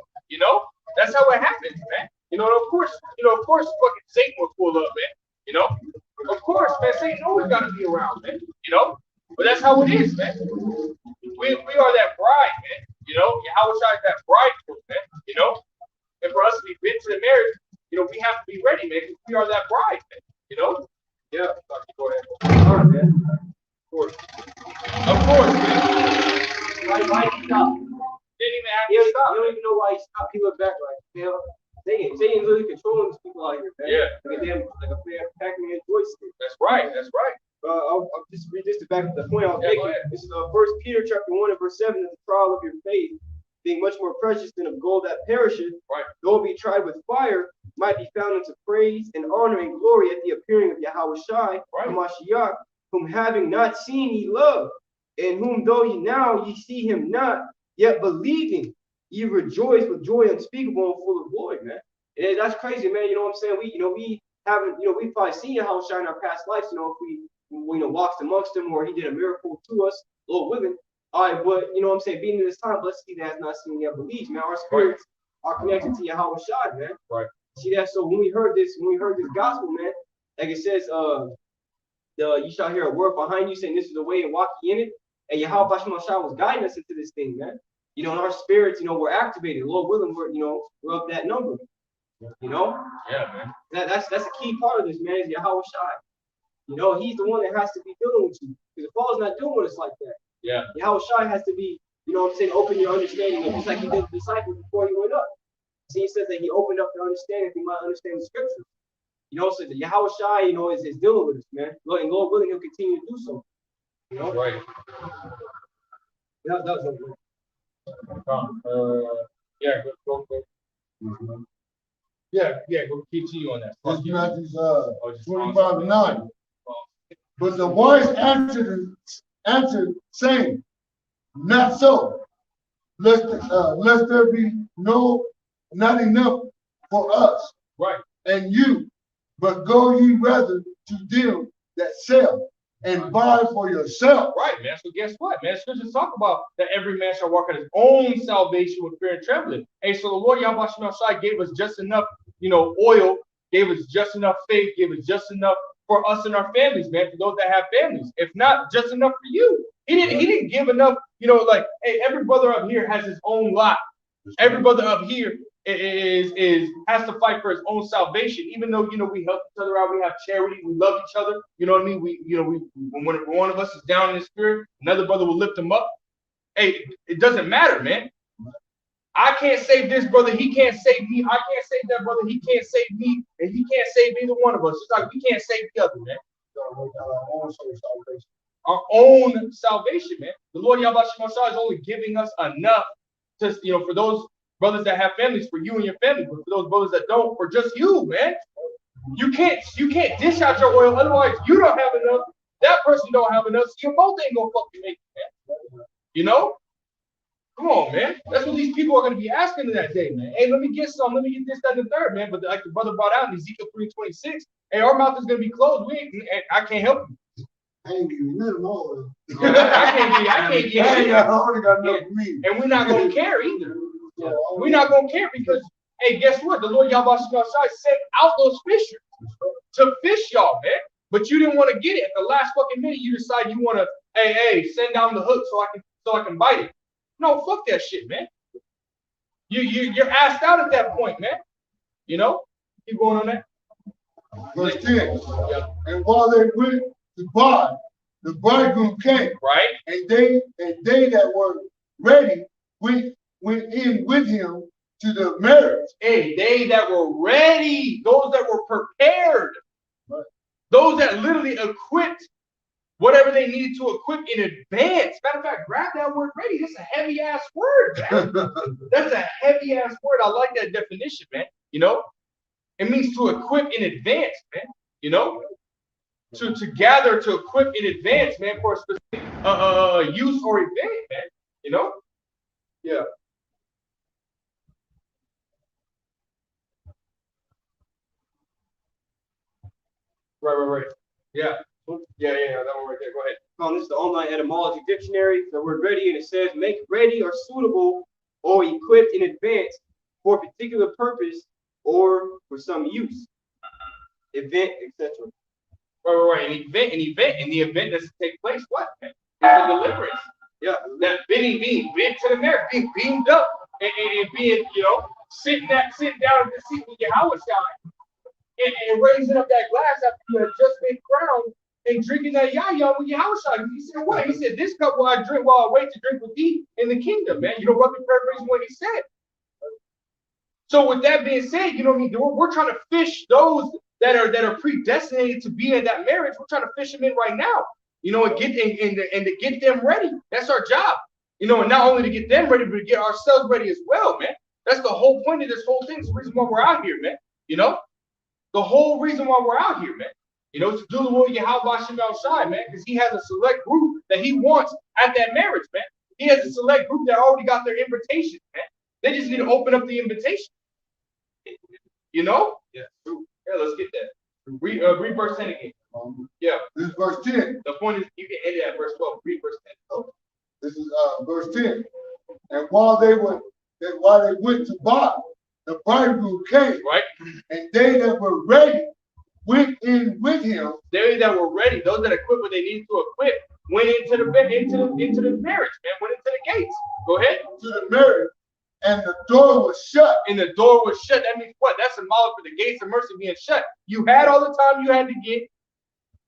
That's how it happens, man. Of course, fucking Satan will pull up, man. Of course, man, Satan always got to be around, man. But that's how it is, man. We are that bride, man. Yahweh Shai is that bridegroom, man. And for us to be fit to the marriage, we have to be ready, man. Because we are that bride, man. Yeah. Go ahead. All right, man. Of course, man. Why he stopped? Didn't even have to stop. You don't even know why he stopped. He looked back like, Satan's really controlling these people out here, man. Yeah. Like a Pac-Man joystick. That's right. I'll just read this to back up the point I was making. This is 1 Peter chapter 1 and verse 7. Is the trial of your faith, being much more precious than of gold that perisheth, though it be tried with fire, might be found unto praise and honor and glory at the appearing of Yahweh Shai, Hamashiach, whom having not seen ye love, and whom though ye see him not, yet believing, ye rejoice with joy unspeakable and full of glory, man. And that's crazy, man. You know what I'm saying? We haven't, we've probably seen Yahweh Shai in our past lives, if we walked amongst them or he did a miracle to us, Lord willing. All right, but you know what I'm saying, being in this time, blessed he that has not seen yet believes, man. Our spirits are connected to Yahweh Shai, man. Right. See that? So when we heard this gospel, man, like it says, you shall hear a word behind you saying this is the way and walk ye in it. And Yahweh Shai was guiding us into this thing, man. And our spirits, we're activated. Lord willing, we're up that number. Yeah, man. That's a key part of this, man, is Yahweh Shai. He's the one that has to be dealing with you. Because Paul's not doing with us like that. Yeah. Yahweh Shai has to be, open your understanding, just like he did the disciples before he went up. See, he says that he opened up their understanding, he might understand the scriptures. So the Yahweh Shai, is dealing with us, man. And Lord willing, he'll continue to do so. Right. That was Yeah, go. Yeah, go continue on that. That's Matthew 25:9. But the wise answered, saying, not so, lest there be not enough for us. Right. And you, but go ye rather to them that sell and buy for yourself. Right, man. So guess what, man? Scriptures talk about that every man shall walk out his own salvation with fear and trembling. Hey, so the Lord Yahweh Shai gave us just enough, oil, gave us just enough faith, gave us just enough for us and our families, man, for those that have families. If not, just enough for you. He didn't give enough, hey, every brother up here has his own lot. Every brother up here has to fight for his own salvation, even though we help each other out, we have charity, we love each other. You know what I mean? When one of us is down in the spirit, another brother will lift him up. Hey, it doesn't matter, man. I can't save this brother, he can't save me. I can't save that brother, he can't save me, and he can't save either one of us. It's like we can't save the other, man. Our own salvation, man. The Lord Yahweh Shemashah is only giving us enough to, for those brothers that have families, for you and your family, but for those brothers that don't, for just you, man. You can't dish out your oil, otherwise you don't have enough, that person don't have enough, so you both ain't gonna fucking make it, man. You know? Come on, man. That's what these people are gonna be asking in that day, man. Hey, let me get some, let me get this, that, and the third, man. But like the brother brought out in Ezekiel 3:26, hey, our mouth is gonna be closed. I can't help you. I ain't giving nothing more. I can't get I only got enough for me. And we're not gonna care either. We're not gonna care because, hey, guess what? The Lord Yahweh sent out those fishers to fish y'all, man. But you didn't want to get it. At the last fucking minute, you decide you want to, hey, send down the hook so I can bite it. No, fuck that shit, man. You're asked out at that point, man. You know? Keep going on that. Verse 10. Yeah. And while they went to buy, the bridegroom came. Right. And they that were ready went in with him to the marriage. Hey, they that were ready, those that were prepared, right. Those that literally equipped whatever they needed to equip in advance. Matter of fact, grab that word ready. That's a heavy ass word, man. That's a heavy ass word. I like that definition, man. You know, it means to equip in advance, man. You know, to gather, to equip in advance, man, for a specific use or event, man. You know, yeah. Right. Yeah. Yeah, that one right there. Go ahead. This is the online etymology dictionary. The word ready, and it says make ready or suitable or equipped in advance for a particular purpose or for some use, event, etc. Right. An event, and the event that's to take place, what? It's a deliverance. Yeah, that being bent to the marriage, being beamed up, and being, sitting down at the seat with your house shine, and raising up that glass after you had just been crowned, and drinking that yah with your house shine. He said, what? He said, this cup will I drink while I wait to drink with thee in the kingdom, man. You know what? The paraphrasing what he said. So with that being said, you know what I mean? We're trying to fish those that are predestinated to be in that marriage. We're trying to fish them in right now, and get and to get them ready. That's our job, and not only to get them ready, but to get ourselves ready as well, man. That's the whole point of this whole thing. It's the reason why we're out here, man. The whole reason why we're out here, man. To do the will of Yahweh Shemashah, man, because he has a select group that he wants at that marriage, man. He has a select group that already got their invitation, man. They just need to open up the invitation. Yeah. Yeah, let's get that. Read verse 10 again. Yeah. This is verse 10. The point is, you can end it at verse 12. Read verse 10. Okay. This is verse 10. And while they went to buy, the bridegroom came. Right. And they that were ready went in with him. They that were ready, those that equipped what they needed to equip, went into the marriage, man. Went into the gates. Go ahead. To the marriage. And the door was shut. And the door was shut. That means what? That's symbolic for the gates of mercy being shut. You had all the time you had to get.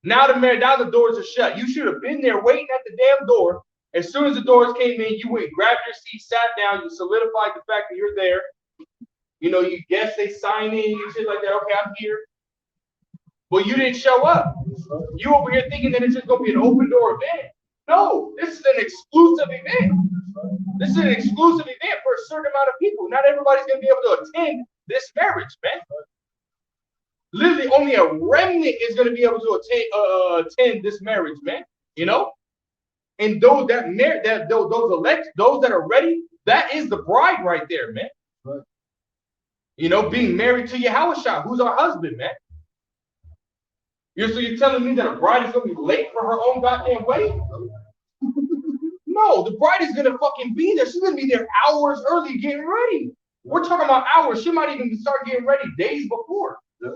Now the doors are shut. You should have been there waiting at the damn door. As soon as the doors came in, you went, grabbed your seat, sat down, you solidified the fact that you're there. You guess they sign in, you shit like that. Okay, I'm here. But you didn't show up. You over here thinking that it's just gonna be an open door event. No, this is an exclusive event. This is an exclusive event for a certain amount of people. Not everybody's going to be able to attend this marriage, man. Literally, only a remnant is going to be able to attend this marriage, man. And those those elect, those that are ready, that is the bride right there, man. Right. Being married to Yahushua, who's our husband, man. So you're telling me that a bride is going to be late for her own goddamn wedding? No, the bride is gonna fucking be there. She's gonna be there hours early getting ready. We're talking about hours. She might even start getting ready days before. Yeah.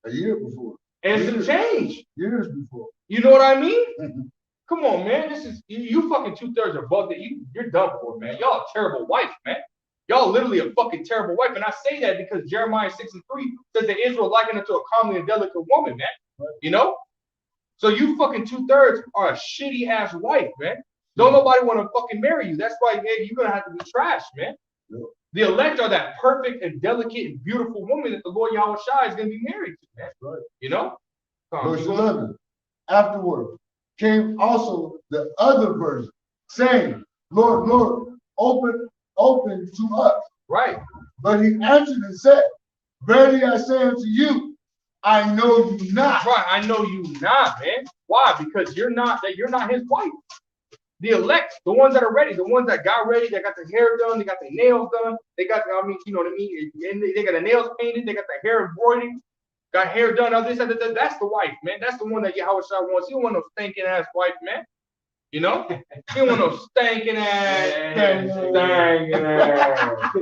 A year before. And some change. Years before. You know what I mean? Come on, man. This is you fucking 2/3 above that. You're done for, man. Y'all a terrible wife, man. Y'all literally a fucking terrible wife. And I say that because Jeremiah 6:3 says that Israel likened unto a comely and delicate woman, man. You know? So you fucking 2/3 are a shitty ass wife, man. Don't nobody want to fucking marry you. That's why, man, you're gonna have to be trashed, man. The elect are that perfect and delicate and beautiful woman that the Lord Yahweh Shai is gonna be married to, man. You know? Verse 11. Afterward came also the other version, saying, Lord, Lord, open to us. Right. But he answered and said, verily I say unto you, I know you not. Right, I know you not, man. Why? Because you're not his wife. The elect, the ones that are ready, the ones that got ready, they got their hair done, they got their nails done, they got, I mean, you know what I mean? And they got their nails painted, they got their hair embroidered, got hair done, all this, that, that's the wife, man. That's the one that Yahweh Shai wants. You don't want no stinking ass wife, man. You know? You don't want no stinking ass. You know what I mean?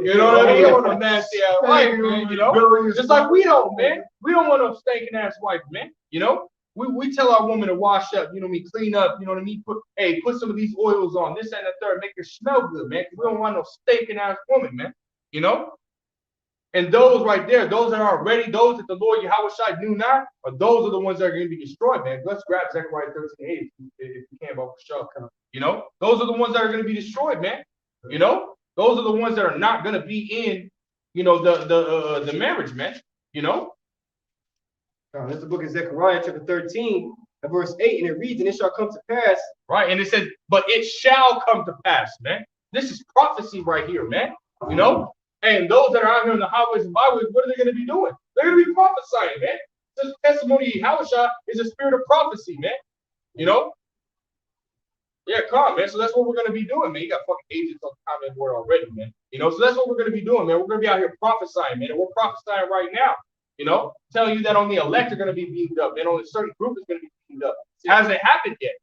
You don't want no nasty ass wife, man, you know? Just like we don't, man. We don't want no stinking ass wife, man. You know? We tell our woman to wash up, you know what I mean, clean up, you know what I mean? Put some of these oils on, this and the third, make her smell good, man. We don't want no stinking ass woman, man. You know? And those right there, those that are ready, those that the Lord Yahweh Shai knew not, those are the ones that are going to be destroyed, man. Let's grab Zechariah 13:8 if you can, but for sure. You know, those are the ones that are going to be destroyed, man. You know, those are the ones that are not going to be in, you know, the marriage, man. You know. That's the book of Zechariah, chapter 13, and verse 8, and it reads, and it shall come to pass. Right, and it says, but it shall come to pass, man. This is prophecy right here, man. You know. And those that are out here in the highways and byways, what are they going to be doing? They're going to be prophesying, man. This testimony of Yahweh Shai is a spirit of prophecy, man. You know? Yeah, come on, man. So that's what we're going to be doing, man. You got fucking agents on the comment board already, man. You know, so that's what we're going to be doing, man. We're going to be out here prophesying, man. And we're prophesying right now, you know, telling you that only elect are going to be beamed up, and only a certain group is going to be beamed up. It hasn't happened yet,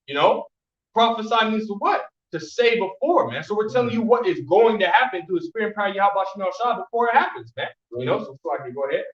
you know? Prophesy means to what? To say before, man. So we're telling you what is going to happen through the spirit and power of Yahweh Shai before it happens, man. You know, so I can go ahead.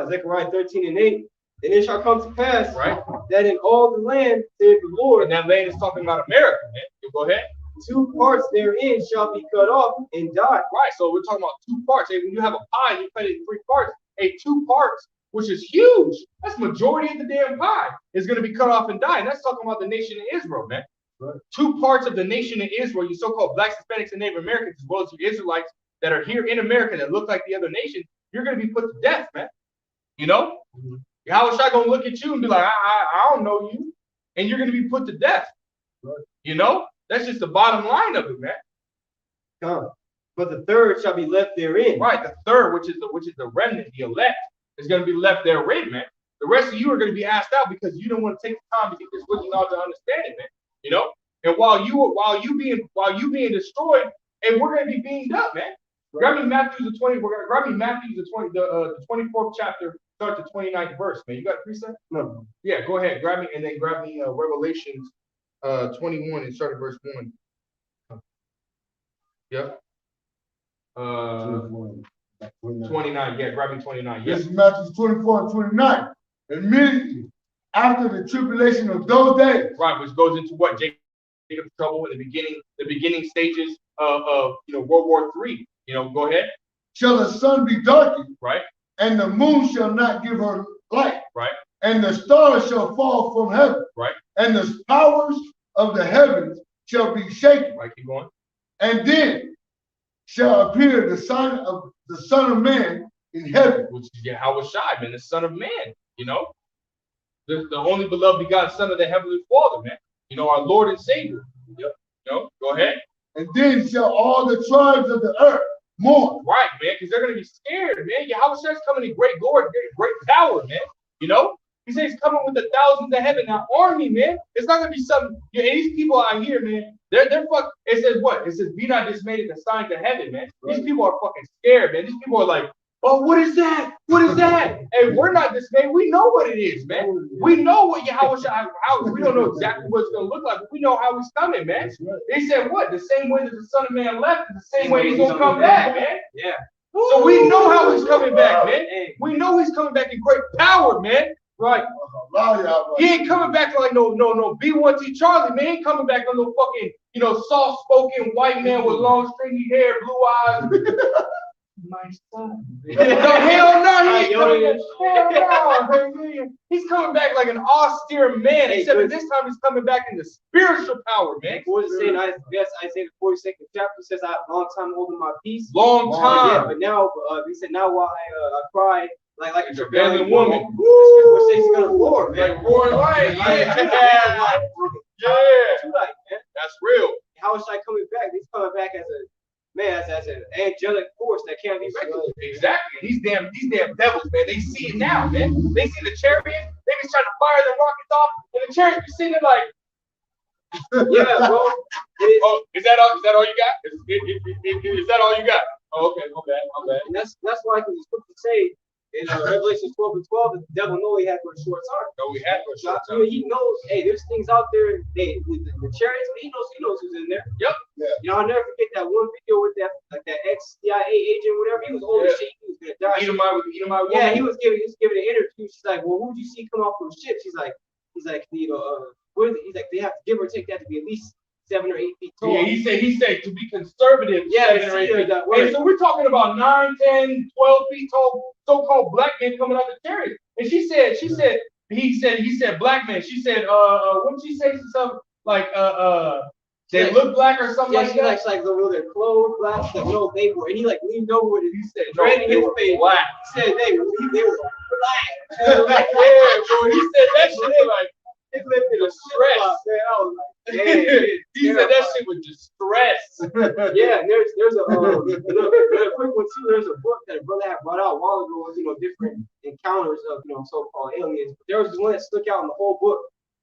Zechariah 13:8. And it shall come to pass, right, that in all the land, saith the Lord. And that land is talking about America, man. You go ahead. 2 parts therein shall be cut off and die. Right. So we're talking about 2 parts. Hey, when you have a pie, you cut it in 3 parts. 2 parts, which is huge. That's majority of the damn pie is going to be cut off and die. And that's talking about the nation of Israel, man. Right. 2 parts of the nation of Israel, you so-called blacks, Hispanics, and Native Americans, as well as you Israelites that are here in America that look like the other nations, you're going to be put to death, man. You know? Mm-hmm. Yahweh Shai going to look at you and be like, I don't know you. And you're going to be put to death. Right. You know? That's just the bottom line of it, man. But the third shall be left therein. Right, the third, which is the remnant, the elect, is going to be left therein, man. The rest of you are going to be asked out because you don't want to take the time to get this wisdom out to understand it, man. You know, and while you being destroyed, and we're gonna be beamed up, man. Right. Grab me Matthew the 20. We're gonna grab me Matthew the 24th chapter, start the 29th verse, man. You got a precept? No. Yeah, go ahead. Grab me and then grab me Revelations 21 and start at verse 1. Yep. 29. Yeah, grab me 29. This is Matthew 24 and 29. Immediately after the tribulation of those days. Right, which goes into what? Jacob's trouble in the beginning stages of World War III. You know, go ahead. Shall the sun be darkened? Right. And the moon shall not give her light. Right. And the stars shall fall from heaven. Right. And the powers of the heavens shall be shaken. Right, keep going. And then shall appear the Son of Man in heaven. Which is Yahweh Shai, man, the Son of Man, you know? The only beloved begotten Son of the Heavenly Father, man. You know, our Lord and Savior. Yep. You know, go ahead. And then shall all the tribes of the earth mourn. Right, man, because they're going to be scared, man. Yahweh Shai is coming in great glory, great power, man. You know? He says he's coming with the thousands of heaven, an army, man. It's not going to be something. Yeah, these people out here, man, they're fuck. It says what? It says, be not dismayed at the signs of heaven, man. Right. These people are fucking scared, man. These people are like, oh, what is that? What is that? Hey, we're not dismayed. We know what it is, man. We know what Yahweh Shai, we don't know exactly what it's going to look like, but we know how he's coming, man. Right. They said what? The same way that the Son of Man left, the same way he's going to come back, man. Yeah. So we know how he's coming back, man. We know he's coming back in great power, man. Right. A lot of y'all. He ain't coming back like no B1T Charlie, man. He ain't coming back like no fucking, soft-spoken white man with long stringy hair, blue eyes. My son. Hell no, he ain't coming back. Hell no. He's coming back like an austere man, except for this time he's coming back in the spiritual power, man. What was it saying? I guess Isaiah the 42nd chapter says, "I long time holding my peace." Long time. Yeah, but now he said, "Now while I cry like a travailing woman." Woo! He's gonna roar, man. Like roaring lion. Yeah. That's real. How is I coming back? He's coming back as a man, as an angelic force that can't be regulated. Exactly. These damn devils, man. They see it now, man. They see the chariot. They be trying to fire the rockets off, and the chariot be sitting there like. Yeah, bro. Oh, is that all? Is that all you got? Is that all you got? Oh, okay. My bad. And that's why the scripture say in Revelation 12:12 that the devil know he had for a short time. No, we had for a short time. He knows. Hey, there's things out there. The chariots. He knows who's in there. Yep. Yeah. I'll never forget that one video with that ex-CIA agent, whatever. He was old as shit. He was gonna die. Edomite. Yeah, he was giving an interview. She's like, "Well, who'd you see come off from the ship?" He's like, what is it? He's like, they have to give or take that to be at least 7 or 8 feet tall. Yeah, he said to be conservative. Yeah, 7 or 8 feet. And so we're talking about 9, 10, 12 feet tall, so-called black men coming out the chariot. And he said, black men. She said, what did she say? Something like, they look black or something like that. She's like, their clothes black. She's like, no, they were. And he like leaned over it and he said, no, they were black. He said they were black. Yeah, bro. He said that shit like. It lifted a stress. Man, I was like, damn, he said that shit was distress. Yeah, there's a another quick one too. There's a book that a brother had brought out a while ago with different encounters of so-called aliens. But there was one that stuck out in the whole book,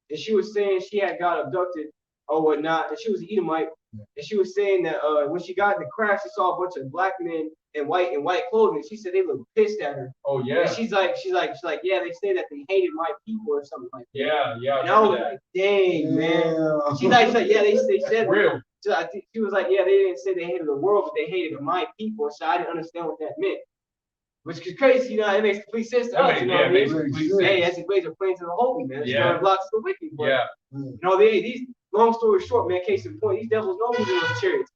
and she was saying she had got abducted or whatnot, and she was an Edomite, and she was saying that when she got in the crash, she saw a bunch of black men in white clothing. She said they looked pissed at her. Oh yeah. And she's like, yeah, they say that they hated my people or something like that. Yeah. And I was like, dang, man. She's like, yeah, they said real. She was like, yeah, they didn't say they hated the world, but they hated my people. So I didn't understand what that meant. Which is crazy, it makes complete sense to us. What I mean? Hey, that's the ways of playing to the holy, man. Yeah. Blocks the wicked. But, these long story short, man, case in point, these devils know who's in those chariots.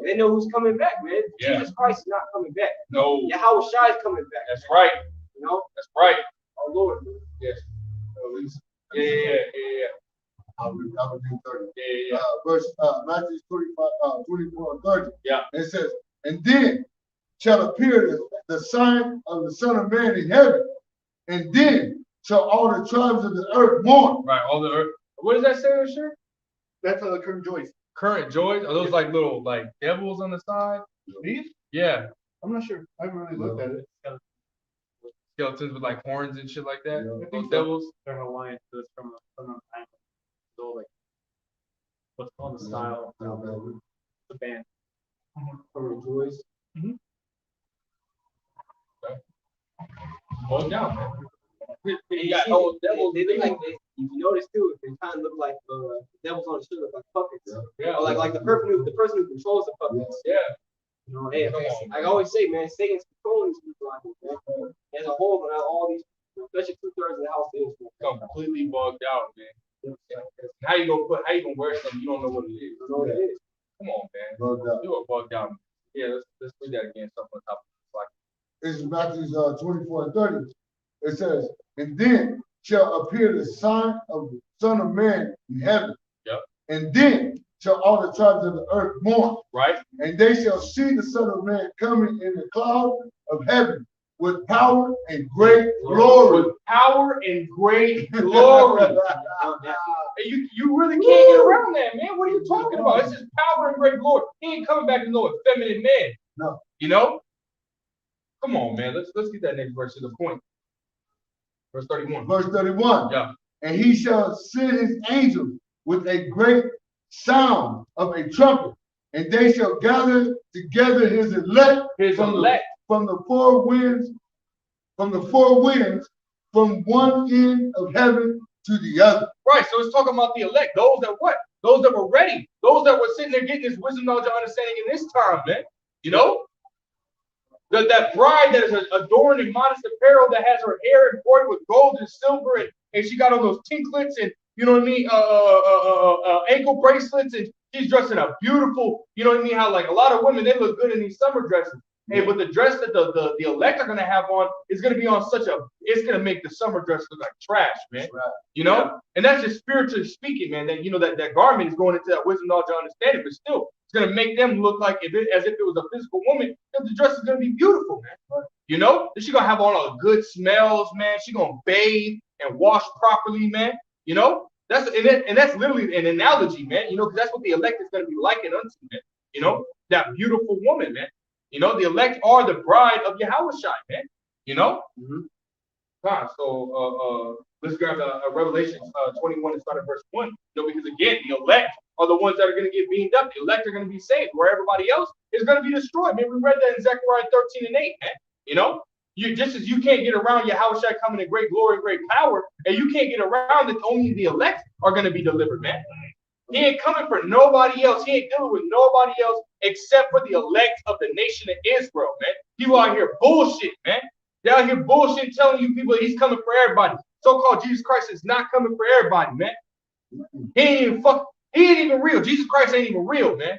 They know who's coming back, man. Yeah. Jesus Christ is not coming back. No. Yahweh Shai is coming back. That's right. That's right. Our Lord. Yes. Yeah. I'll read 30. Yeah. Verse Matthew 25, 24 and 30. Yeah. It says, and then shall appear the sign of the Son of Man in heaven, and then shall all the tribes of the earth mourn. Right, all the earth. What does that say, sir? That's current joys. Current joys? Are those like little devils on the side? These? Yeah. I'm not sure. I haven't really looked at it. Skeletons with horns and shit like that. I Those think devils. they're Hawaiian, so it's from an island. So what's called the style? The band. Current joys. Hold down, man. You got old devils. They look like if you notice too, they kind of look like devils on the shoe, look like puppets. Yeah. Or like the person who controls the puppets. Yeah. Hey, I always say, man, Satan's controlling these people out here, man. As a whole, all these, especially 2/3 of the house is completely bugged out, man. How you gonna wear something you don't know what it is? You know what it is. Come on, man. Bugged out. You are bugged out. Yeah, let's do that again. Something on top of This is Matthew 24 and 30. It says, and then shall appear the sign of the Son of Man in heaven. Yep. And then shall all the tribes of the earth mourn. Right. And they shall see the Son of Man coming in the cloud of heaven with power and great glory. With power and great glory. And you really can't get around that, man. What are you talking about? It's just power and great glory. He ain't coming back as no effeminate man. No. You know? Come on, man. Let's get that next verse to the point. Verse 31. Verse 31. Yeah. And he shall send his angels with a great sound of a trumpet, and they shall gather together his elect from the four winds, from one end of heaven to the other. Right. So it's talking about the elect. Those that what? Those that were ready. Those that were sitting there getting this wisdom, knowledge, and understanding in this time, man. You know? That bride that is adorned in modest apparel, that has her hair embroidered with gold and silver, and she got all those tinklets and, you know what I mean, ankle bracelets, and she's dressed in a beautiful, you know what I mean, how like a lot of women, they look good in these summer dresses. Hey, but the dress that the elect are gonna have on is gonna be on it's gonna make the summer dress look like trash, man. Right. You know, yeah. And that's just spiritually speaking, man. That, you know, that garment is going into that wisdom, knowledge, and understanding, but still, it's gonna make them look like as if it was a physical woman. Because the dress is gonna be beautiful, man. Right. You know, and she's gonna have all the good smells, man. She's gonna bathe and wash properly, man. You know, that's literally an analogy, man. You know, because that's what the elect is gonna be likened unto, man. You know, that beautiful woman, man. You know, the elect are the bride of Yahushua, man. You know? So let's grab Revelation 21 and start at verse 1. You know, because again, the elect are the ones that are going to get beamed up. The elect are going to be saved, where everybody else is going to be destroyed. Man, we read that in Zechariah 13 and 8, man. You know? Just as you can't get around Yahushua coming in great glory and great power, and you can't get around that only the elect are going to be delivered, man. He ain't coming for nobody else. He ain't dealing with nobody else except for the elect of the nation of Israel, man. People out here bullshit, man. They're out here bullshit telling you people he's coming for everybody. So-called Jesus Christ is not coming for everybody, man. He ain't even real. Jesus Christ ain't even real, man.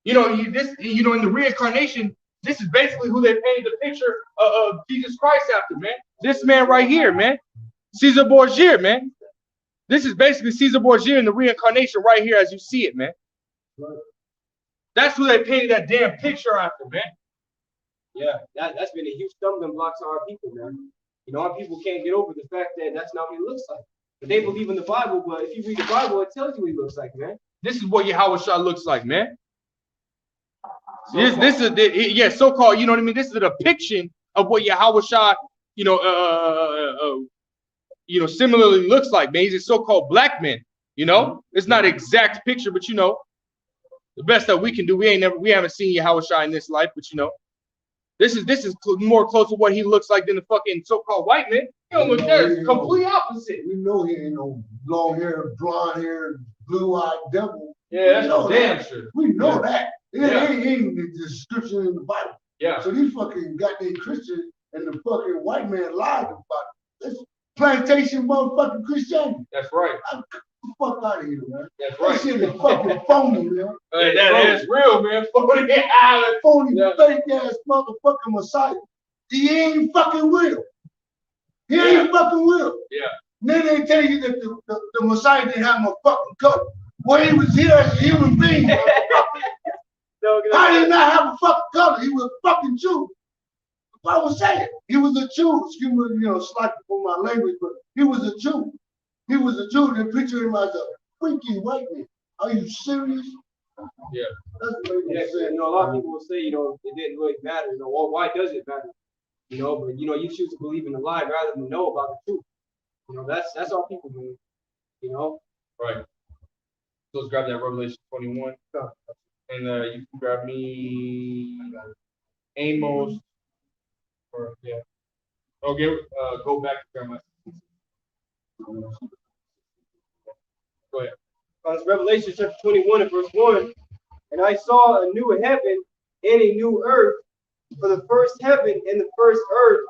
You know, in the reincarnation, this is basically who they painted the picture of Jesus Christ after, man. This man right here, man. Caesar Borgia, man. This is basically Caesar Borgia in the reincarnation right here as you see it, man. That's who they painted that damn picture after, man. Yeah, that's been a huge stumbling block to our people, man. You know, our people can't get over the fact that that's not what he looks like. But they believe in the Bible, but if you read the Bible, it tells you what he looks like, man. This is what Yahushua looks like, man. So-called, you know what I mean? This is a depiction of what Yahushua, similarly looks like, man. He's a so-called black man, you know? It's not an exact picture, but you know, the best that we can do. We haven't seen Yahushua in this life, but you know, this is more close to what he looks like than the fucking so-called white man. He don't look there. It's complete opposite. We know he ain't no long hair, blonde hair, blue-eyed devil. Yeah, that's damn sure. We know that. It ain't the description in the Bible. Yeah. So these fucking goddamn Christians and the fucking white man lied about it. That's plantation motherfucking Christianity. That's right. Fuck out of here, man. That's right. That shit is fucking phony, man. Hey, that is real, man. Phony island. Phony, fake ass motherfucking Messiah. He ain't fucking real. He ain't fucking real. Yeah. Then they tell you that the Messiah didn't have no fucking color. Well, he was here as a human being. How did he not have a fucking color? He was a fucking Jew. I was saying he was a Jew. Excuse me, slightly for my language, but he was a Jew. He was a Jew. They picture him as a freaky white man. Are you serious? Yeah. That's the way they say. A lot of people will say, it didn't really matter. Well, why does it matter? But you choose to believe in the lie rather than know about the truth. That's all people do. Right. So let's grab that Revelation 21. And you can grab me Amos. Okay, go back to grab my. Go ahead. It's Revelation chapter 21 and verse 1. And I saw a new heaven and a new earth, for the first heaven and the first earth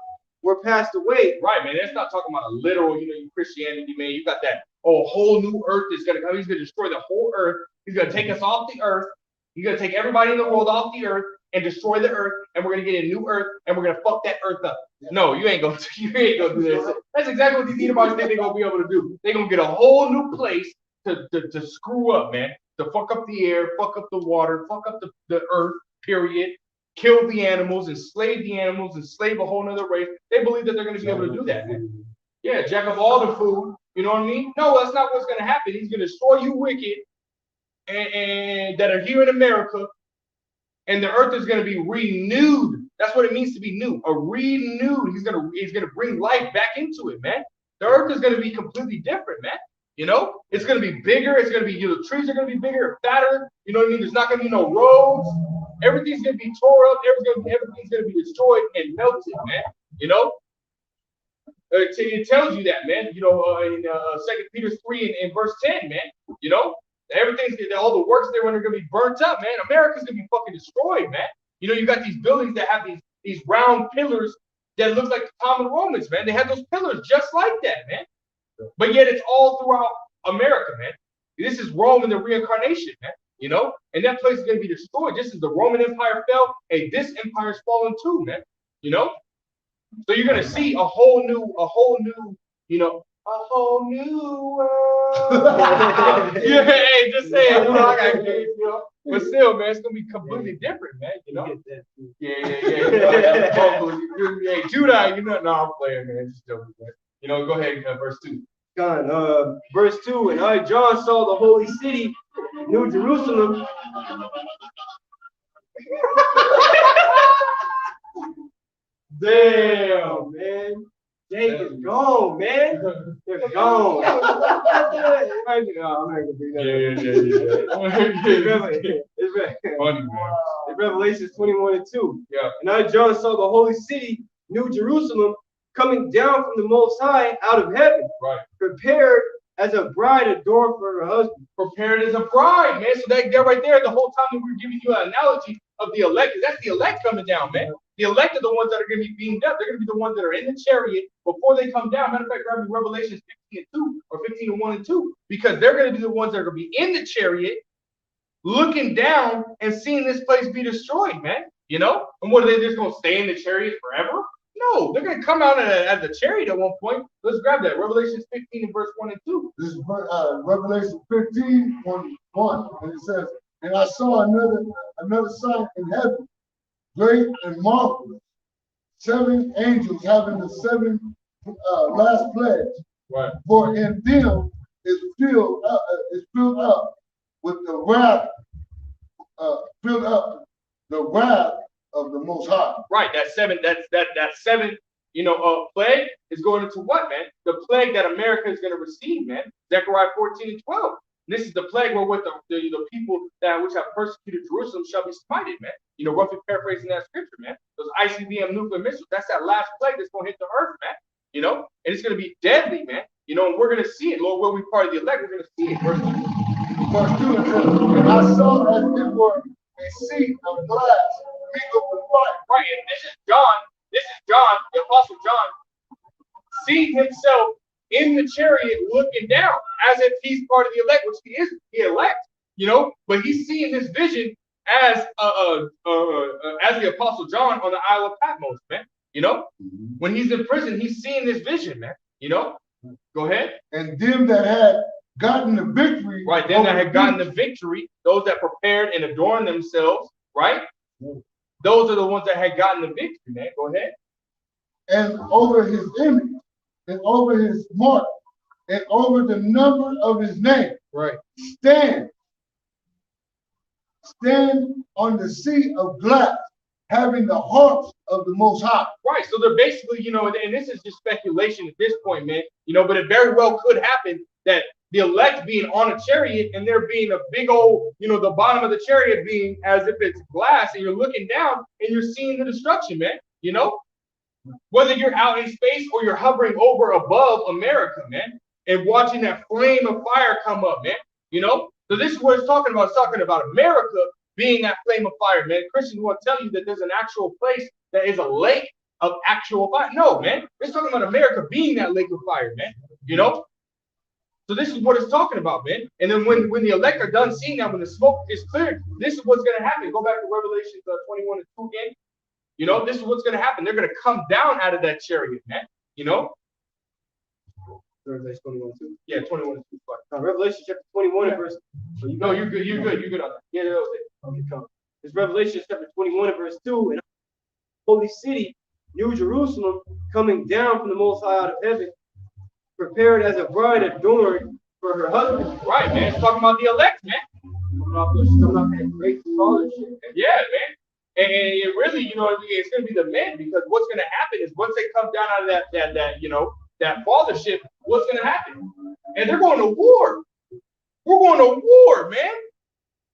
were passed away. Right, man. That's not talking about a literal, Christianity, man. You got that whole new earth is going to come. He's going to destroy the whole earth. He's going to take us off the earth. He's going to take everybody in the world off the earth and destroy the earth, and we're going to get a new earth, and we're going to fuck that earth up. No, you ain't going to do this. That's exactly what these Edomites think they're going to be able to do. They're going to get a whole new place to screw up, man. To fuck up the air, fuck up the water, fuck up the earth, period. Kill the animals, enslave the animals, enslave a whole nother race. They believe that they're going to be able to do that, man. Yeah, jack up all the food. You know what I mean? No, that's not what's going to happen. He's going to destroy you wicked and that are here in America. And the earth is going to be renewed. That's what it means to be new. A renewed. He's gonna bring life back into it, man. The earth is going to be completely different, man. It's going to be bigger. It's going to be, the trees are going to be bigger and fatter. You know what I mean? There's not going to be no roads. Everything's going to be tore up. Everything's going to be destroyed and melted, man. It tells you that, man. In 2 Peter 3 and verse 10, man. All the works there when they're going to be burnt up, man. America's going to be fucking destroyed, man. You got these buildings that have these round pillars that look like the common Romans, man. They had those pillars just like that, man. But yet it's all throughout America, man. This is Rome and the reincarnation, man. You know, and that place is going to be destroyed. Just as the Roman Empire fell, hey, this empire is falling too, man. You know, so you're going to see a whole new, you know, a whole new world. Yeah, hey, just saying, you know, I got kids, you know. But still, man, it's gonna be completely different, man. You know. Yeah. Hey, Judah, you know, no, I'm playing, man. Just joking, man. You know, go ahead, verse 2. God, verse 2, and I, John, saw the holy city, New Jerusalem. Damn, man. Jacob's gone, man. They're gone. I'm not gonna bring that up. Funny, man. In Revelation 21:2. Yeah. And I, John, saw the holy city, New Jerusalem, coming down from the Most High out of heaven, Right. prepared as a bride adorned for her husband. Prepared as a bride, man. So that right there, the whole time that we were giving you an analogy of the elect, because that's the elect coming down, man. The elect are the ones that are going to be beamed up. They're going to be the ones that are in the chariot before they come down. Matter of fact, grab Revelation 15:2 or 15:1-2, because they're going to be the ones that are going to be in the chariot, looking down and seeing this place be destroyed, man. You know? And what are they just going to stay in the chariot forever? No, they're going to come out as the chariot at one point. Let's grab that. Revelation 15 and verse 1 and 2. This is Revelation 15, 1, and it says, and I saw another sign in heaven, great and marvelous, 7 angels having the 7 last plagues. Right. For in them is filled up with the wrath, the wrath of the Most High. Right, that 7, that 7, you know, plague is going into what, man? The plague that America is going to receive, man. Zechariah 14:12. This is the plague where what the people that which have persecuted Jerusalem shall be smited, man. You know, roughly paraphrasing that scripture, man. Those ICBM nuclear missiles, that's that last plague that's going to hit the earth, man. You know, and it's going to be deadly, man. You know, and we're going to see it. Lord, will be part of the elect. We're going to see it. Verse 2. Verse 2 it says, and I saw as it were a sea of glass mingled with fire. Right, and this is John, the Apostle John, seeing himself in the chariot looking down as if he's part of the elect, which he is the elect, you know, but he's seeing this vision as the Apostle John on the Isle of Patmos, man. You know, when he's in prison, he's seeing this vision, man. You know, go ahead. And them that had gotten the victory. Right, them that had gotten the victory, those that prepared and adorned themselves, right? Those are the ones that had gotten the victory, man. Go ahead. And over his image, and over his mark, and over the number of his name. Right. Stand on the sea of glass, having the harps of the Most High. Right. So they're basically, you know, and this is just speculation at this point, man. You know, but it very well could happen that the elect being on a chariot and there being a big old, you know, the bottom of the chariot being as if it's glass, and you're looking down and you're seeing the destruction, man. You know, whether you're out in space or you're hovering over above America, man, and watching that flame of fire come up, man. You know, so this is what it's talking about. It's talking about America being that flame of fire, man. Christians want to tell you that there's an actual place that is a lake of actual fire. No, man. It's talking about America being that lake of fire, man. You know? So this is what it's talking about, man. And then when the elect are done seeing that, when the smoke is cleared, this is what's going to happen. Go back to Revelation 21:2 again. You know, this is what's going to happen. They're going to come down out of that chariot, man. You know? Revelation 21:2. Yeah, 21:2. Revelation chapter 21 and verse. So No, you're good. You're good. You're good on that. Yeah, that was it. Okay, come. It's Revelation chapter 21 and verse 2. And holy city, New Jerusalem, coming down from the Most High out of heaven, prepared as a bride adorned for her husband. Right, man. It's talking about the elect, man. Coming off that great scholarship. Yeah, man. And it really, you know, it's going to be the men, because what's going to happen is once they come down out of that you know, that fathership, what's going to happen? And they're going to war. We're going to war, man.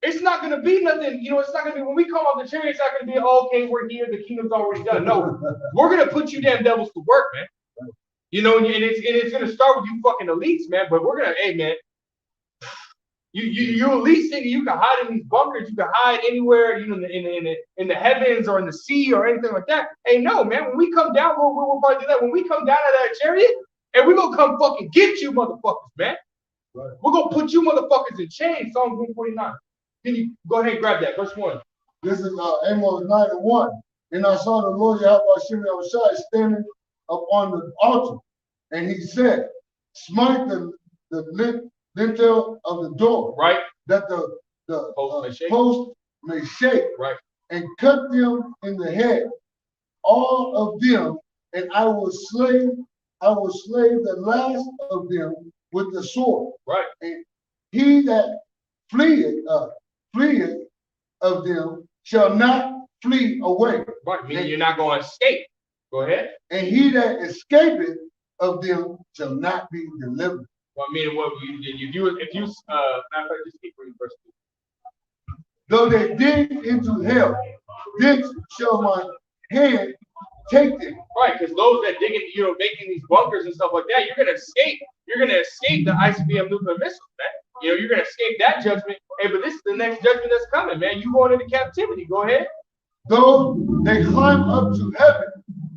It's not going to be nothing, you know, it's not going to be, when we come off the chariot, it's not going to be, oh, okay, we're here, the kingdom's already done. No, we're going to put you damn devils to work, man. You know, and it's going to start with you fucking elites, man, but we're going to, hey, man, You at least think you can hide in these bunkers. You can hide anywhere, you know, in the heavens or in the sea or anything like that. Hey, no, man. When we come down, we'll probably do that. When we come down to that chariot, and we're gonna come fucking get you, motherfuckers, man. Right. We're gonna put you motherfuckers in chains. Psalm 149. Can you go ahead and grab that? Verse 1. This is Amos 9:1. And I saw the Lord Yahweh Shai standing upon the altar, and he said, smite the lintel of the door, right, that the post may shake, right, and cut them in the head, all of them, and I will slay the last of them with the sword. Right. And he that fleeth of them shall not flee away. Right, meaning you're not going to escape. Go ahead. And he that escapeth of them shall not be delivered. Well, meaning what if you just keep reading verse 2. Though they dig into hell, thence shall my hand take them. Right, because those that dig into, you know, making these bunkers and stuff like that, you're gonna escape. You're gonna escape the ICBM nuclear missiles, man. You know, you're gonna escape that judgment. Hey, but this is the next judgment that's coming, man. You going into captivity. Go ahead. Though they climb up to heaven,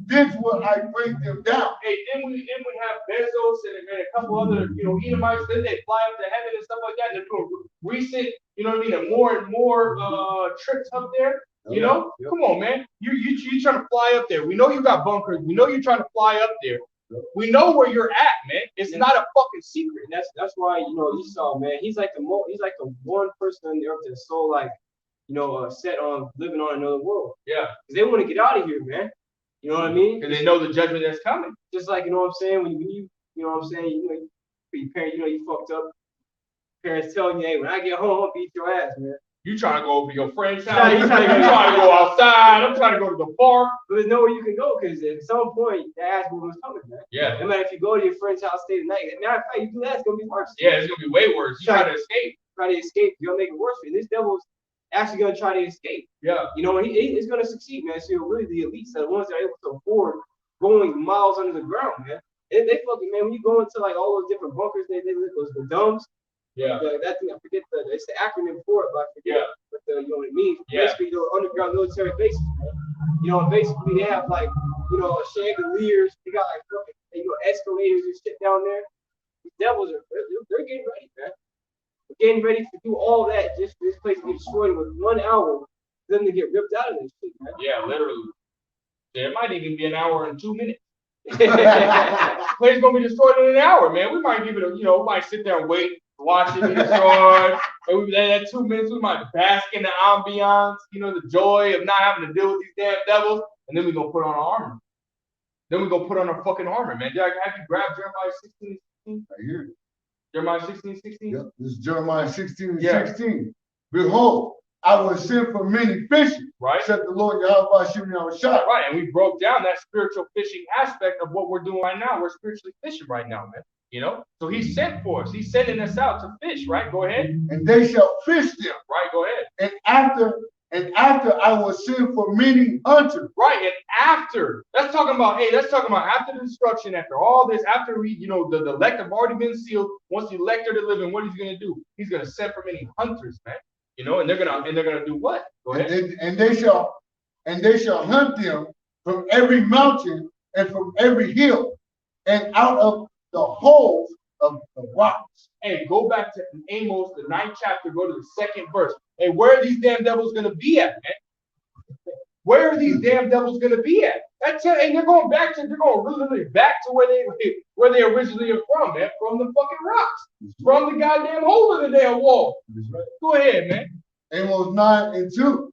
this will I bring them down. Hey, then we have Bezos and a couple other, you know, Edomites. Then they fly up to heaven and stuff like that. They're doing recent, you know what I mean, and more trips up there. You know, come on, man. You trying to fly up there. We know you got bunkers. We know you're trying to fly up there. We know where you're at, man. It's not a fucking secret. That's why, you know, Esau, man, he's like the one person on the earth that's so, like, you know, set on living on another world. Yeah. Because they want to get out of here, man. You know what I mean? Because they know the judgment that's coming. Just like, you know what I'm saying, when you know what I'm saying, you know, your parents, you know, you fucked up. Parents telling you, hey, when I get home, I'll beat your ass, man. You trying to go over your friend's house? You trying to go outside? I'm trying to go to the park. But there's nowhere you can go because at some point the ass movement was coming, man. Yeah. No matter if you go to your friend's house, stay the night. Matter of fact, you do that, it's gonna be worse. Yeah, it's gonna be way worse. You try to escape. Try to escape, you're gonna make it worse for you. This devil's actually gonna try to escape. Yeah. You know, he's gonna succeed, man. So really the elites are the ones that are able to afford going miles under the ground, man. They fucking, man, when you go into like all those different bunkers, they live those the domes. Yeah. That thing, I forget it's the acronym for it, but I forget what you know what it means. Yeah. Basically, those underground military bases, man. You know, basically they have like, you know, chandeliers, they got like fucking, you know, escalators and shit down there. These devils they're getting ready, man. They're getting ready to do all that just for this place to get destroyed with 1 hour, for them to get ripped out of this shit, man. Yeah, literally. There might even be an hour and 2 minutes. Place gonna be destroyed in an hour, man. We might give it a, you know, we might sit there and wait, watch it be destroyed. And that 2 minutes, we might bask in the ambiance, you know, the joy of not having to deal with these damn devils. And then we're gonna put on our armor. Then we're gonna put on our fucking armor, man. Did I have you grab Jeremiah 16 and 16? Right here. Jeremiah 16 and 16? Yep, this is Jeremiah 16 and 16. Behold, I will send for many fishing, right? Said the Lord Yahweh shooting our shot. Right, and we broke down that spiritual fishing aspect of what we're doing right now. We're spiritually fishing right now, man. You know, so he sent for us. He's sending us out to fish, right? Go ahead. And they shall fish them. Right, go ahead. And after I will send for many hunters. Right, and after, that's talking about after the destruction, after all this, after we, you know, the elect have already been sealed. Once the elect are to live in, what he's gonna do? He's gonna send for many hunters, man. You know, and they're gonna do what? Go ahead. And they shall hunt them from every mountain and from every hill and out of the holes of the rocks. Hey, go back to Amos, the 9th chapter, go to the 2nd verse. Hey, where are these damn devils gonna be at, man? Where are these damn devils gonna be at? And they're going literally back to where they originally are from, man. From the fucking rocks. From the goddamn hole in the damn wall. Go ahead, man. Amos 9 and 2.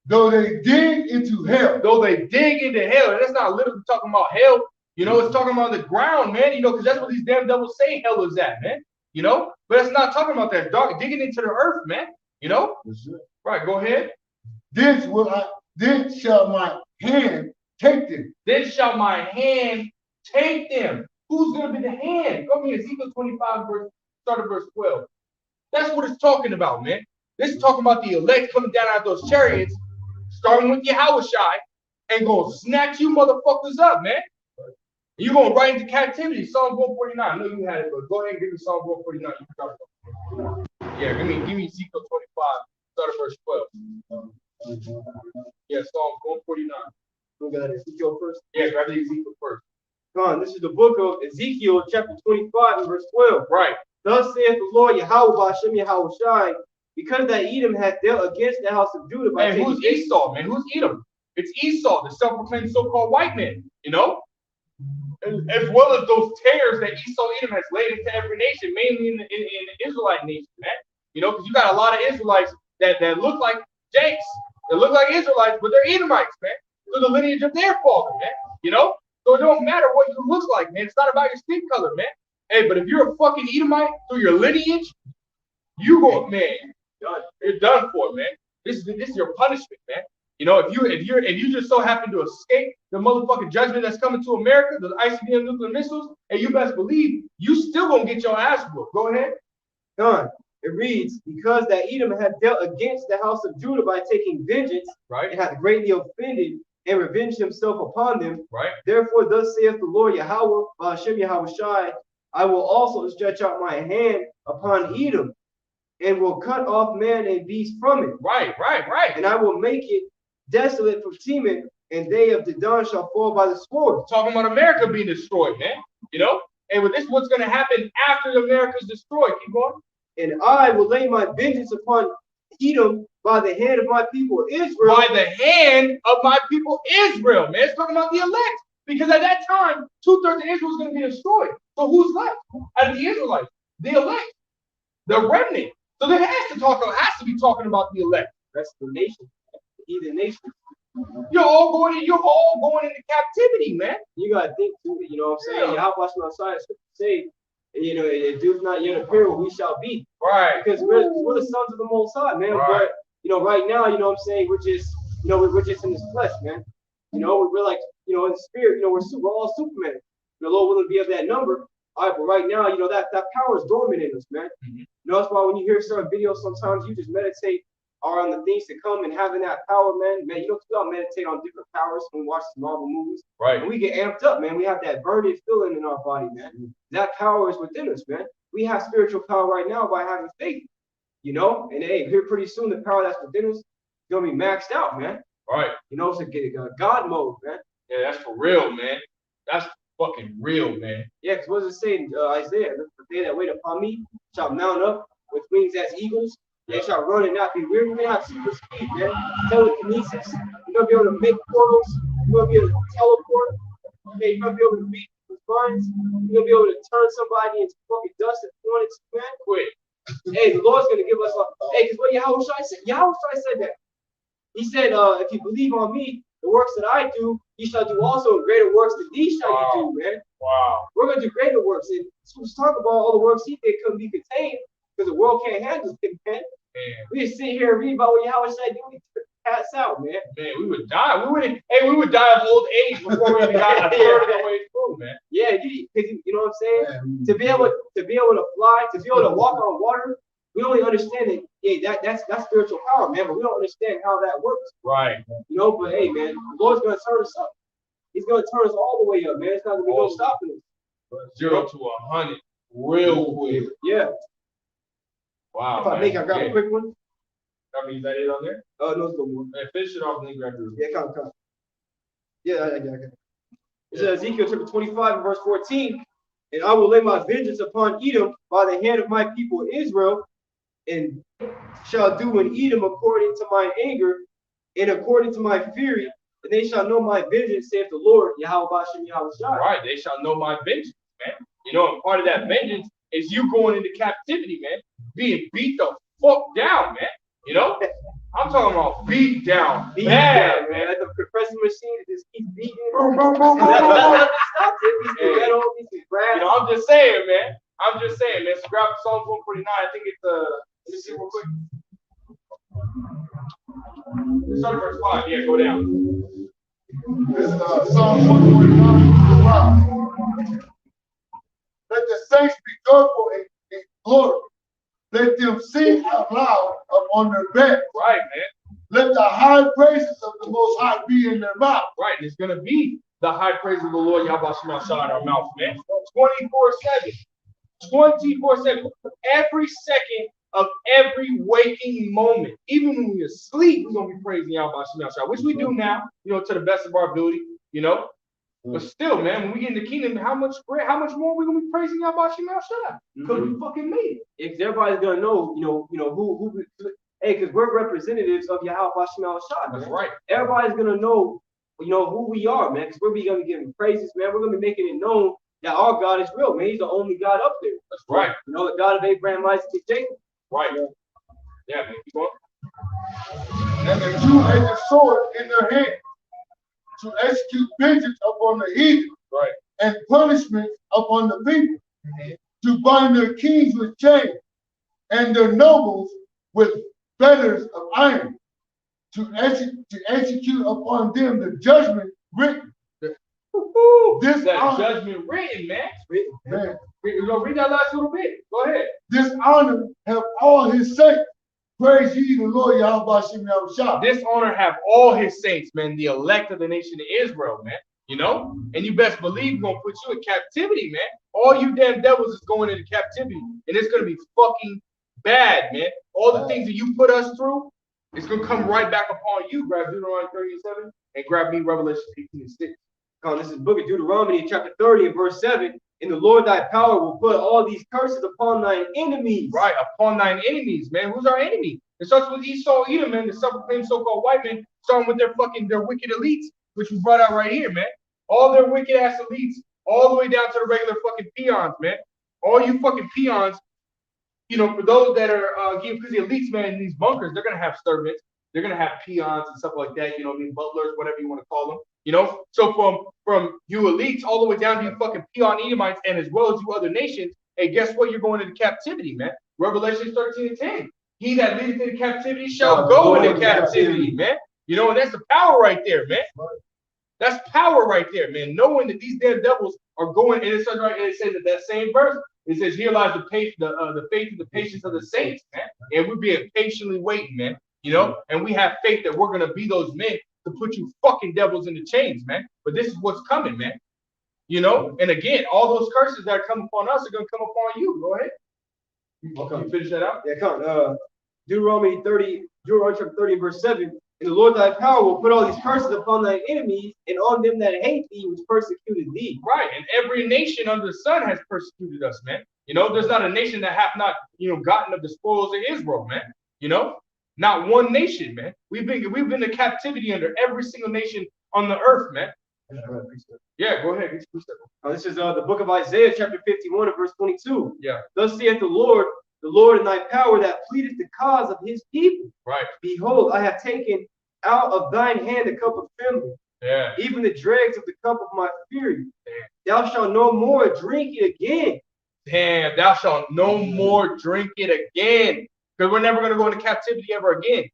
Though they dig into hell. Though they dig into hell. And that's not literally talking about hell. You know, it's talking about the ground, man. You know, because that's what these damn devils say hell is at, man. You know? But it's not talking about that. Dark digging into the earth, man. You know? Right, go ahead. Then shall my hand take them. Then shall my hand take them. Who's going to be the hand? Go me Ezekiel 25, start at verse 12. That's what it's talking about, man. This is talking about the elect coming down out of those chariots, starting with Yahweh Shai, and going to snatch you motherfuckers up, man. You're going right into captivity. Psalm 149. I know you had it, but go ahead and give me Psalm 149. Yeah, give me Ezekiel 25, start at verse 12. Yeah, Psalm 149. We got Ezekiel first. Yeah, grab the Ezekiel first. Come on, this is the book of Ezekiel, chapter 25, and verse 12. Right. Thus saith the Lord Yahweh Ba'ashem Yahweh Shai, because that Edom hath dealt against the house of Judah by And who's Esau, man? Who's Edom? It's Esau, the self-proclaimed so-called white man, you know? As well as those tears that Esau Edom has laid into every nation, mainly in the Israelite nation, man. You know, because you got a lot of Israelites that look like Jakes, that look like Israelites, but they're Edomites, man. So the lineage of their father, man. You know? So it don't matter what you look like, man. It's not about your skin color, man. Hey, but if you're a fucking Edomite through your lineage, you go, man. You're done for, man. This is your punishment, man. You know, if you just so happen to escape the motherfucking judgment that's coming to America, the ICBM nuclear missiles, and you best believe you still gonna get your ass whooped. Go ahead. Done. It reads, because that Edom had dealt against the house of Judah by taking vengeance, Right. and hath greatly offended and revenged himself upon them. Right. Therefore, thus saith the Lord Yahweh Ba'ashem Yahweh Shai, I will also stretch out my hand upon Edom, and will cut off man and beast from it. Right. And I will make it desolate from Teman, and they of Dedan shall fall by the sword. Talking about America being destroyed, man. You know? And with this, what's gonna happen after America's destroyed? Keep going. And I will lay my vengeance upon Edom by the hand of my people Israel. By the hand of my people Israel, man. It's talking about the elect. Because at that time, 2/3 of Israel is going to be destroyed. So who's left out of the Israelites? The elect, the remnant. So there has to be talking about the elect. Rest of the nation, either nation. You're all going into captivity, man. You gotta think too. You know what I'm saying? Yeah. How much outside say, you know, it does not yet appear what we shall be. Right. Because we're the sons of the Most High, man. Right. But you know, right now, you know what I'm saying, we're just, you know, we're just in this flesh, man. You know, we're like, you know, in the spirit, you know, we're all Superman. The Lord willing to be of that number. All right, but right now, you know, that power is dormant in us, man. Mm-hmm. You know, that's why when you hear certain videos, sometimes you just meditate on the things to come and having that power, man. Man, you don't meditate on different powers when we watch Marvel movies. Right. And we get amped up, man. We have that burning feeling in our body, man. That power is within us, man. We have spiritual power right now by having faith, you know. And hey, here pretty soon, the power that's within us is gonna be maxed out, man. Right. You know, so get God mode, man. Yeah, that's for real, man. That's fucking real, man. Yeah, because what does it say in Isaiah? The day that wait upon me shall mount up with wings as eagles. They shall run and not be weary. We're gonna have super speed, man. Telekinesis. You're gonna be able to make portals. You're gonna be able to teleport. Okay, you're gonna be able to read people's minds. You're gonna be able to turn somebody into fucking dust if you wanted to, man. Quick. Hey, the Lord's gonna give us because what Yahweh Shai said that. He said, if you believe on me, the works that I do, you shall do also, and greater works than these shall you do, man. Wow. We're gonna do greater works. And let's talk about all the works he did couldn't be contained because the world can't handle it, man. We just sit here and read about what Yahweh Shai do, we pass out, man. Man, we would die. We would die of old age before we even got a third of the way through, man. Yeah, you know what I'm saying? To be able to fly, to be able to walk on water, we only understand it. Yeah, that's spiritual power, man. But we don't understand how that works. Right. You know, but hey, man, the Lord's gonna turn us up. He's gonna turn us all the way up, man. It's not gonna be no stopping us. 0 to 100, real quick. Yeah. Wow. If I make, I grab a quick one. I mean, is that it on there? No, it's good one. Man, finish it off and then grab yours. Yeah, come. Yeah, I got it. It says Ezekiel chapter 25 and verse 14, and I will lay my vengeance upon Edom by the hand of my people Israel, and shall do in Edom according to my anger and according to my fury, and they shall know my vengeance, saith the Lord, Yahweh Ba'ashem Yahweh Shai. Right, they shall know my vengeance, man. You know, and part of that vengeance is you going into captivity, man, being beat the fuck down, man. You know, I'm talking about beat down, bad, man. Like the compressor machine that just keeps beating. Boom, boom, boom, boom, boom. Stop it. You know, I'm just saying, man. So grab Psalm 149. I think it's let me see real quick. Start at verse 5. Yeah, go down. This Psalm 149. Wow. Let the saints be joyful in glory. Let them sing out loud upon their beds. Right, man. Let the high praises of the Most High be in their mouth. Right, and it's gonna be the high praise of the Lord Yahweh Shemashah in our mouth, man. 24/7. 24/7. Every second of every waking moment. Even when we're asleep, we're gonna be praising Yahweh Shem Yahshua, which we do now, to the best of our ability, But still, man, when we get in the kingdom, how much more are we gonna be praising Yahweh Shem Yahshua? Because we fucking made it. If everybody's gonna know, who. Hey, because we're representatives of Yahweh Hashem Shah. That's right. Everybody's gonna know, who we are, man. Because we're gonna be giving praises, man. We're gonna be making it known that our God is real, man. He's the only God up there. That's right. The God of Abraham, Isaac, and Jacob. Right. Yeah, man. Keep going. And the two-edged sword in their hand to execute vengeance upon the heathen, right, and punishment upon the people, to bind their kings with chains and their nobles with fetters of iron, to execute upon them the judgment written. This judgment written, man. Man. We're gonna read that last little bit. Go ahead. This honor have all his saints. Praise ye the Lord Yahweh Shem Yahshua. This honor have all his saints, man, the elect of the nation of Israel, man. And you best believe we're gonna put you in captivity, man. All you damn devils is going into captivity, and it's gonna be fucking bad, man. All the things that you put us through, it's gonna come right back upon you. Grab Deuteronomy 37 and grab me Revelation 18:6. This is book of Deuteronomy, chapter 30 and verse 7. And the Lord thy power will put all these curses upon thine enemies. Right, upon thine enemies, man. Who's our enemy? It starts with Esau, Edom, man. The self-proclaimed so-called white men, starting with their wicked elites, which we brought out right here, man. All their wicked ass elites, all the way down to the regular fucking peons, man. All you fucking peons, for those that are because the elites, man, in these bunkers, they're gonna have servants, they're gonna have peons and stuff like that, butlers, whatever you want to call them. So from you elites all the way down to you fucking peon Edomites, and as well as you other nations, hey, guess what? You're going into captivity, man. Revelation 13:10. He that leadeth into captivity shall go into captivity, man. And that's the power right there, man. That's power right there, man. Knowing that these damn devils are going, and it says right, and it says that same verse, it says, here lies the faith and the patience of the saints, man. And we're being patiently waiting, man. And we have faith that we're gonna be those men to put you fucking devils in the chains, man. But this is what's coming, man. And again, all those curses that are coming upon us are gonna come upon you. Go ahead. Okay, you finish that out? Yeah, come. Deuteronomy chapter 30, verse 7. And the Lord thy power will put all these curses upon thy enemies and on them that hate thee, which persecuted thee. Right, and every nation under the sun has persecuted us, man. There's not a nation that hath not, gotten of the spoils of Israel, man. Not one nation, man. We've been in captivity under every single nation on the earth, man. Yeah, go ahead. This is the book of Isaiah, chapter 51, and verse 22. Yeah. Thus saith the Lord in thy power that pleadeth the cause of his people. Right. Behold, I have taken out of thine hand the cup of trembling, yeah, even the dregs of the cup of my fury. Thou shalt no more drink it again. Damn, thou shalt no more drink it again. Because we're never going to go into captivity ever again.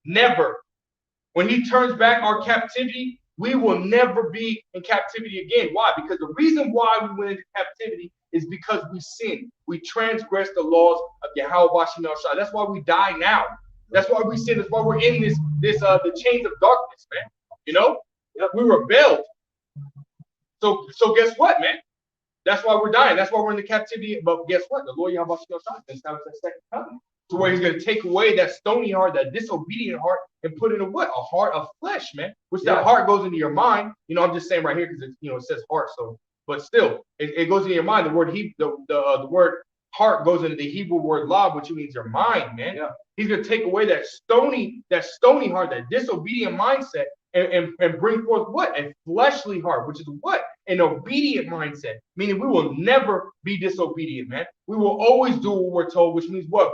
Never. When he turns back our captivity, we will never be in captivity again. Why? Because the reason why we went into captivity is because we sinned. We transgressed the laws of Yahweh Shem Yahshua. That's why we die now. That's why we sin. That's why we're in the chains of darkness, man. We rebelled. So guess what, man? That's why we're dying. That's why we're in the captivity. But guess what? The Lord Yahweh Shem Yahshua is that second coming, to where he's going to take away that stony heart, that disobedient heart, and put in a what? A heart of flesh, man. Which that heart goes into your mind. I'm just saying right here because it says heart. So, but still, it goes into your mind. The word the word heart goes into the Hebrew word lav, which means your mind, man. Yeah. He's going to take away that stony heart, that disobedient mindset, and bring forth what? A fleshly heart, which is what? An obedient mindset, meaning we will never be disobedient, man. We will always do what we're told, which means what?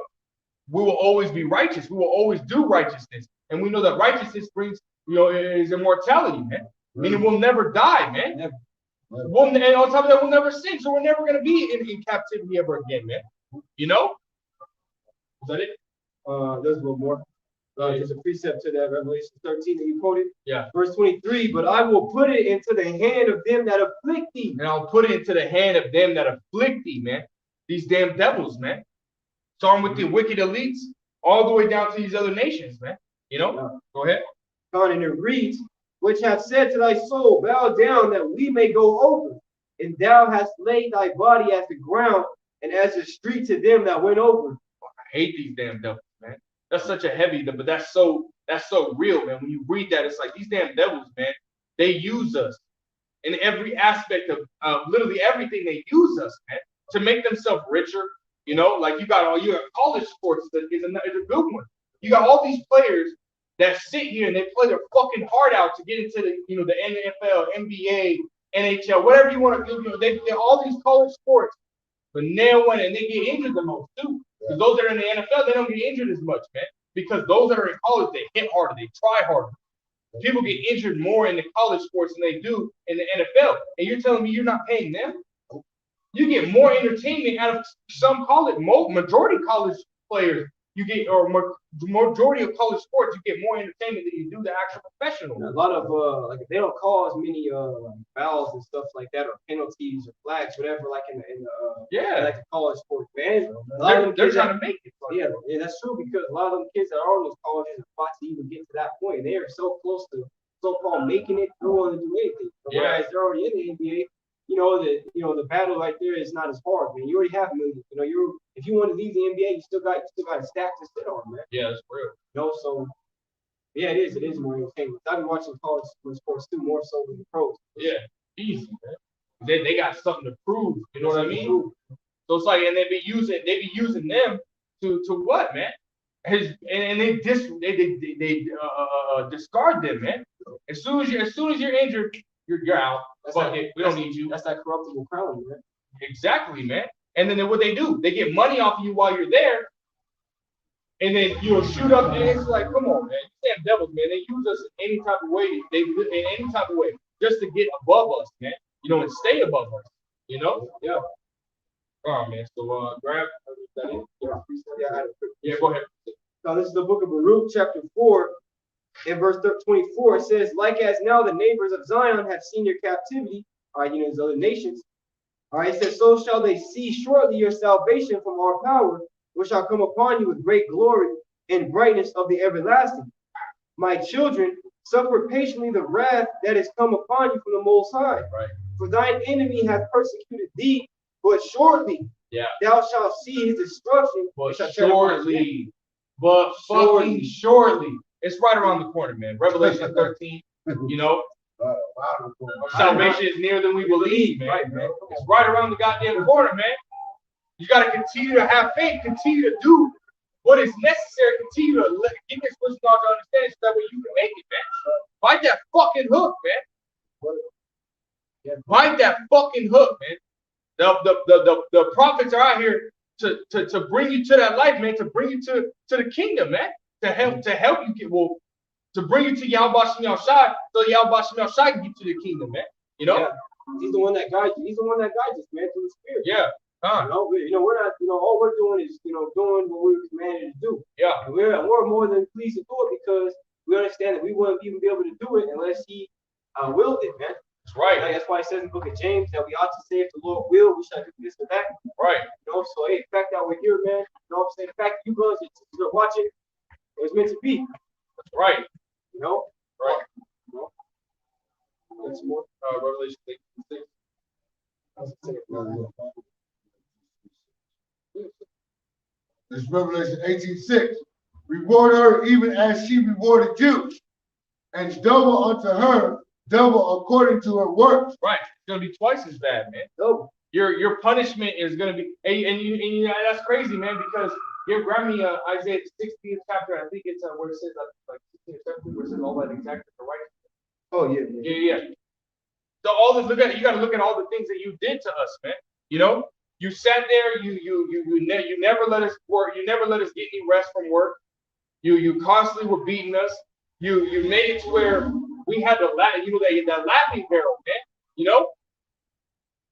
We will always be righteous. We will always do righteousness. And we know that righteousness brings, is immortality, man. Meaning we'll never die, man. Never. And on top of that, we'll never sin. So we're never going to be in captivity ever again, man. Is that it? There's a little more. There's a precept to that, Revelation 13 that you quoted. Yeah. Verse 23, but I will put it into the hand of them that afflict thee. And I'll put it into the hand of them that afflict thee, man. These damn devils, man. Starting with the wicked elites, all the way down to these other nations, man. Go ahead. And it reads, which hath said to thy soul, bow down that we may go over. And thou hast laid thy body as the ground and as a street to them that went over. hate these damn devils, man. That's such a heavy, but that's so real, man. When you read that, it's like these damn devils, man. They use us in every aspect of literally everything. They use us, man, to make themselves richer. You know, like you got college sports is a good one. You got all these players that sit here and they play their fucking heart out to get into the NFL, NBA, NHL, whatever you want to do. You know, they all these college sports, but nail one, and they get injured the most too. Because those that are in the NFL, they don't get injured as much, man. Because those that are in college, they hit harder, they try harder. People get injured more in the college sports than they do in the NFL. And you're telling me you're not paying them? You get more entertainment out of some majority college players. You get, or majority of college sports, you get more entertainment than you do the actual professional. A lot of like they don't call as many fouls and stuff like that, or penalties or flags, whatever, like in the like the college sports, man. They're trying to make it. Yeah, that's true, because a lot of them kids that are on those colleges are fought to even get to that point. They are so close to so-called making it, don't want to do anything. But whereas they're already in the NBA, the battle right there is not as hard, man. You already have millions. If you want to leave the NBA, you still got a stack to sit on, man. Yeah, that's real. So yeah, it is more entertainment. I've been watching college sports too, more so than the pros. Yeah, easy, man. They got something to prove. You know what I mean? So it's like, and they be using them to what, man? And they discard them, man. As soon as you're injured, you're out. We don't need you. That's that corruptible crown, man. Exactly, man. And then what they do, they get money off of you while you're there, and then shoot up. And it's like, come on, man. You damn devils, man. They use us in any type of way. Just to get above us, man. And stay above us. Yeah. Oh man. So grab. Yeah, go ahead. Now this is the book of Baruch, chapter 4, and verse 24. It says, "Like as now the neighbors of Zion have seen your captivity," all right, these other nations. All right, it says, "So shall they see shortly your salvation from our power, which shall come upon you with great glory and brightness of the everlasting. My children, suffer patiently the wrath that is come upon you from the Most High. Right. For thine enemy hath persecuted thee, but shortly thou shalt see his destruction." But shortly. But fucking shortly. It's right around the corner, man. Revelation 13, salvation is nearer than we believe, man. Right, man. It's right around the goddamn corner, man. You got to continue to have faith, continue to do what is necessary, continue to get this person out to understand so that way you can make it, man. Bite that fucking hook, man. Bite that fucking hook, man. The prophets are out here to bring you to that life, man, to bring you to the kingdom, man, to help you get, to bring you to Yahweh Shem Shai, so Yahweh Shem Shai can get to the kingdom, man. Yeah. He's the one that guides you. He's the one that guides us, man, through the Spirit. Yeah. We're not, all we're doing is, doing what we were commanded to do. Yeah. And we're more than pleased to do it, because we understand that we wouldn't even be able to do it unless He willed it, man. That's right. That's why it says in the book of James that we ought to say, if the Lord will, we shall do this or that. Right. So hey, the fact that we're here, man, what I'm saying, the fact that you brothers and sisters are watching, it was meant to be. That's right. Right. That's more. Revelation 6. This Revelation 18:6. Reward her even as she rewarded you, and double unto her, double according to her works. Right. It's gonna be twice as bad, man. Double. Your punishment is gonna be, and that's crazy, man, because grab me Isaiah 60th chapter. I think it's where it says like 16 or 17, where it says all that exactly the right. Oh yeah. So all this, you got to look at all the things that you did to us, man. You sat there, you never let us work, you never let us get any rest from work. You constantly were beating us. You made it to where we had to laugh, that laughing barrel, man.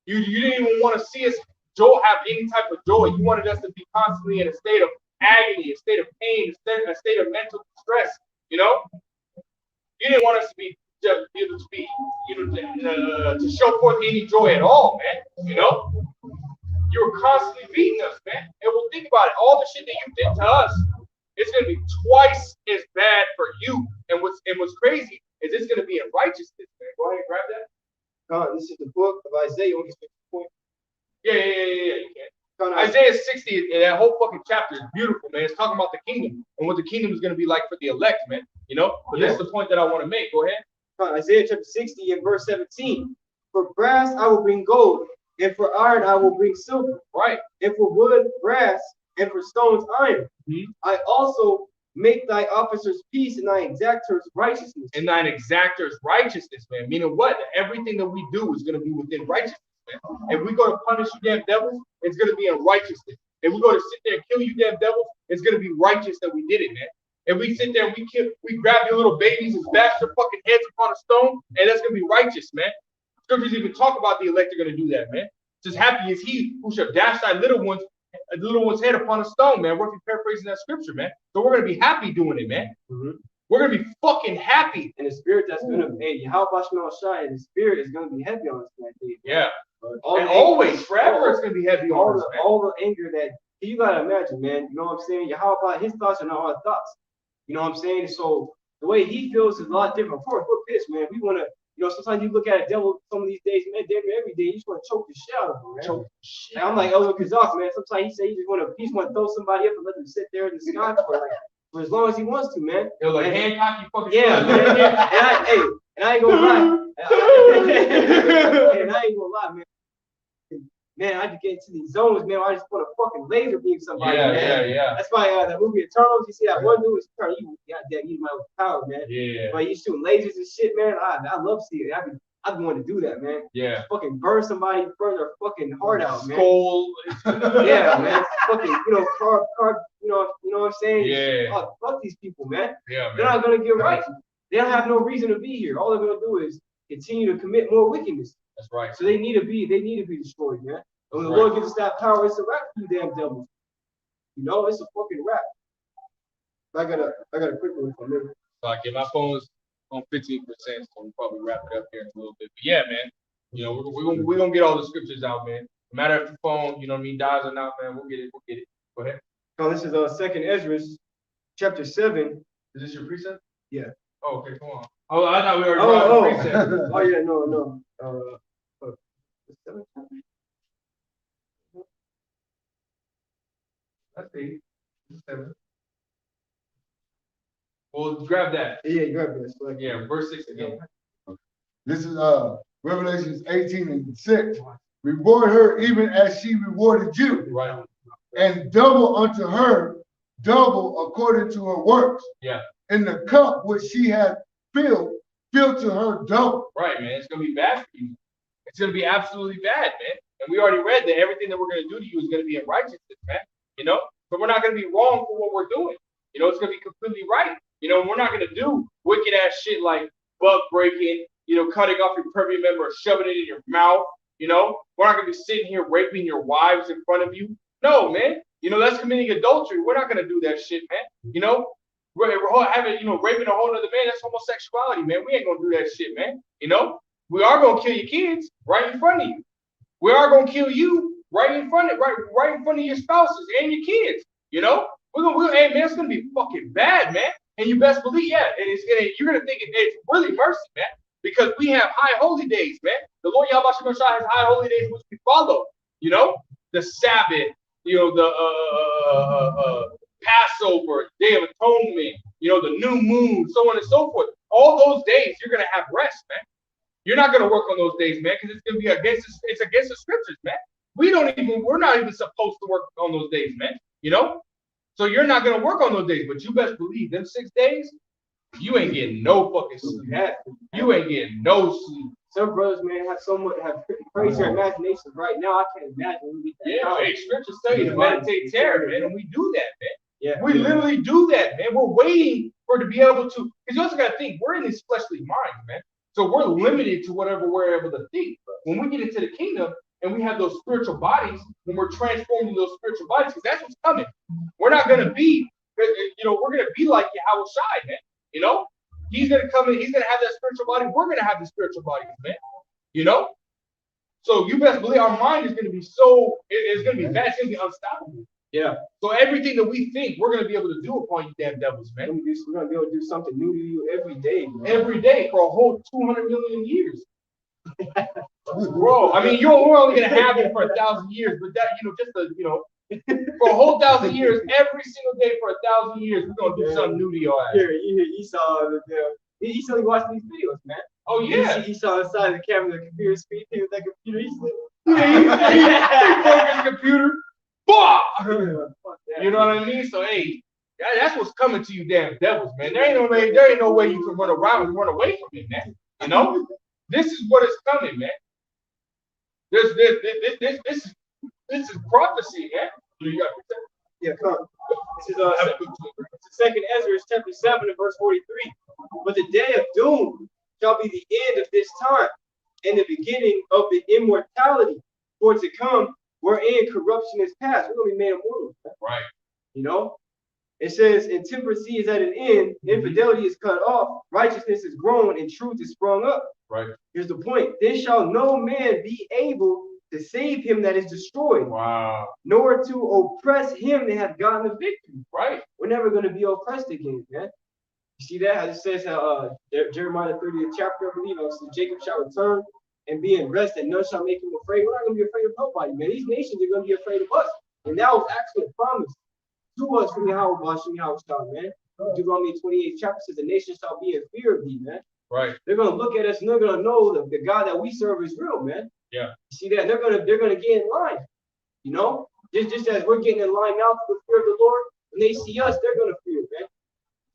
You didn't even want to see us have any type of joy. You wanted us to be constantly in a state of agony, a state of pain, a state of mental distress. You didn't want us to be to show forth any joy at all, man. You were constantly beating us, man. And well, think about it. All the shit that you did to us, it's gonna be twice as bad for you. And what's crazy is it's gonna be in righteousness, man. Go ahead and grab that. This is the book of Isaiah. You want to get to the point? Yeah, you can. Isaiah 60, that whole fucking chapter is beautiful, man. It's talking about the kingdom and what the kingdom is going to be like for the elect, man. You know, but that's the point that I want to make. Go ahead. Isaiah chapter 60 and verse 17. For brass I will bring gold, and for iron I will bring silver. Right. And for wood, brass, and for stones, iron. I also make thy officers peace and thy exactors righteousness. And thine exactors righteousness, man. Meaning what? Everything that we do is going to be within righteousness, man. If we go to punish you damn devils, it's going to be in righteousness. If we go to sit there and kill you damn devils, it's going to be righteous that we did it, man. If we sit there and we grab your little babies and bash their fucking heads upon a stone, and that's going to be righteous, man. Scriptures even talk about the elect are going to do that, man. Just happy is he who shall dash thy little one's head upon a stone, man. We're paraphrasing that scripture, man. So we're gonna be happy doing it, man. We're gonna be fucking happy. And the spirit that's gonna be, how about Shai, the spirit is gonna be heavy on us that day. Yeah. And always, forever, it's gonna be heavy on us, man. All the anger that you gotta imagine, man. You know what I'm saying? How about his thoughts are not our thoughts? You know what I'm saying? So the way he feels is a lot different. Of course, we're pissed, man. We wanna. You know, sometimes you look at a devil some of these days, man, every day, you just want to choke the shit out of him, man. Choke the shit. And I'm like Elder Kazak, man. Sometimes he say he just want to throw somebody up and let them sit there in the sky for as long as he wants to, man. They're like, Hancock, you fucking yeah, man. Yeah. And I ain't gonna lie. And I ain't gonna lie, man. Man, I just get into these zones, man. I just want to fucking laser beam somebody, man. Yeah. That's why that movie Eternals, you see that one dude is turning evil. Goddamn, he's my power, man. Yeah. But he's shooting lasers and shit, man. I love seeing it. I'd want to do that, man. Yeah. Just fucking burn somebody, burn their fucking heart out, man. Skull. Yeah, man. Fucking, car, you know what I'm saying? Yeah. Fuck these people, man. Yeah, man. They're not gonna get right. They don't have no reason to be here. All they're gonna do is continue to commit more wickedness. That's right. So they need to be destroyed, man. And when the Lord gives us that power, it's a wrap for you damn devils. You know, it's a fucking wrap. I got a quick one from me. Like, yeah, my phone's on 15%, so we'll probably wrap it up here in a little bit. But yeah, man, you know, we're gonna get all the scriptures out, man. No matter if your phone, you know what I mean, dies or not, man, we'll get it. Go ahead. So this is 2nd Ezra, chapter 7. Is this your precept? Yeah. Oh, okay, come on. Oh, I thought we already read the precept. Oh yeah, no. Let's see. 7. Well, grab that. Yeah, grab this. Yeah, verse 6 again. This is Revelations 18:6. Reward her even as she rewarded you. Right. And double unto her, double according to her works. Yeah. And the cup which she had filled to her double. Right, man. It's gonna be bad for you. It's gonna be absolutely bad, man. And we already read that everything that we're gonna do to you is gonna be in righteousness, man. You know, so we're not gonna be wrong for what we're doing. You know, it's gonna be completely right. You know, we're not gonna do wicked ass shit like bug breaking, you know, cutting off your privy member, or shoving it in your mouth. You know, we're not gonna be sitting here raping your wives in front of you. No, man. You know, that's committing adultery. We're not gonna do that shit, man. You know, we're having, you know, raping a whole other man. That's homosexuality, man. We ain't gonna do that shit, man. You know, we are gonna kill your kids right in front of you. We are gonna kill you right in front of your spouses and your kids. You know, hey man, it's gonna be fucking bad, man. And you best believe, you're gonna think it's really mercy, man, because we have high holy days, man. The Lord Yahweh Shai has high holy days which we follow. You know, the Sabbath, you know, the Passover, Day of Atonement, you know, the new moon, so on and so forth. All those days, you're gonna have rest, man. You're not gonna work on those days, man, because it's gonna be against the scriptures, man. We're not even supposed to work on those days, man. You know? So you're not gonna work on those days, but you best believe them 6 days, you ain't getting no fucking sleep. You ain't getting no sleep. Some brothers, man, have crazy imaginations right now. I can't imagine. Hey, scriptures tell you to meditate terror, man, and we do that, man. Yeah, we literally do that, man. We're waiting for to be able to, because you also gotta think, we're in these fleshly minds, man. So we're limited to whatever we're able to think. When we get into the kingdom and we have those spiritual bodies, when we're transforming those spiritual bodies, because that's what's coming. We're not gonna be, you know, we're gonna be like Yahweh Shai, man. You know, he's gonna come in, he's gonna have that spiritual body. We're gonna have the spiritual bodies, man. You know, so you best believe our mind is gonna be it's gonna be bad. It's gonna be unstoppable. Yeah. So everything that we think, we're gonna be able to do upon you, damn devils, man. We're gonna be able to do something new to you every day, man. Every day for a whole 200 million years. Bro, I mean, we're only gonna have it for 1,000 years, but that, for a whole 1,000 years, every single day for 1,000 years, we're gonna do something new to your ass. Here, you hear Esau, Esau watching these videos, man. Oh yeah. You see Esau inside the camera, the computer screen, with that computer, he's like, He broke his computer. Bah! fuck that. You know what I mean? So hey, that's what's coming to you, damn devils, man. There ain't no way you can run around and run away from it, man. You know, this is what is coming, man. This is prophecy, man. Yeah, come. This is Second Ezra, chapter 7, and verse 43. But the day of doom shall be the end of this time, and the beginning of the immortality for to come, wherein corruption is past. We're gonna be made immortal. Right. You know, it says, and temperancy is at an end, infidelity is cut off, righteousness is grown, and truth is sprung up. Right. Here's the point: then shall no man be able to save him that is destroyed, Wow. nor to oppress him that hath gotten the victory. Right. We're never going to be oppressed again, man. You see that? It says how Jeremiah 30th chapter, I believe, it says, Jacob shall return and be in rest, and none shall make him afraid. We're not going to be afraid of nobody, man. These nations are going to be afraid of us. And that was actually a promise to us from Yahweh, man. Deuteronomy 28th chapter says, the nation shall be in fear of thee, man. Right. They're going to look at us and they're going to know the God that we serve is real, man. Yeah. You see that? They're gonna get in line. You know? Just as we're getting in line now for the fear of the Lord, when they see us, they're gonna fear, man.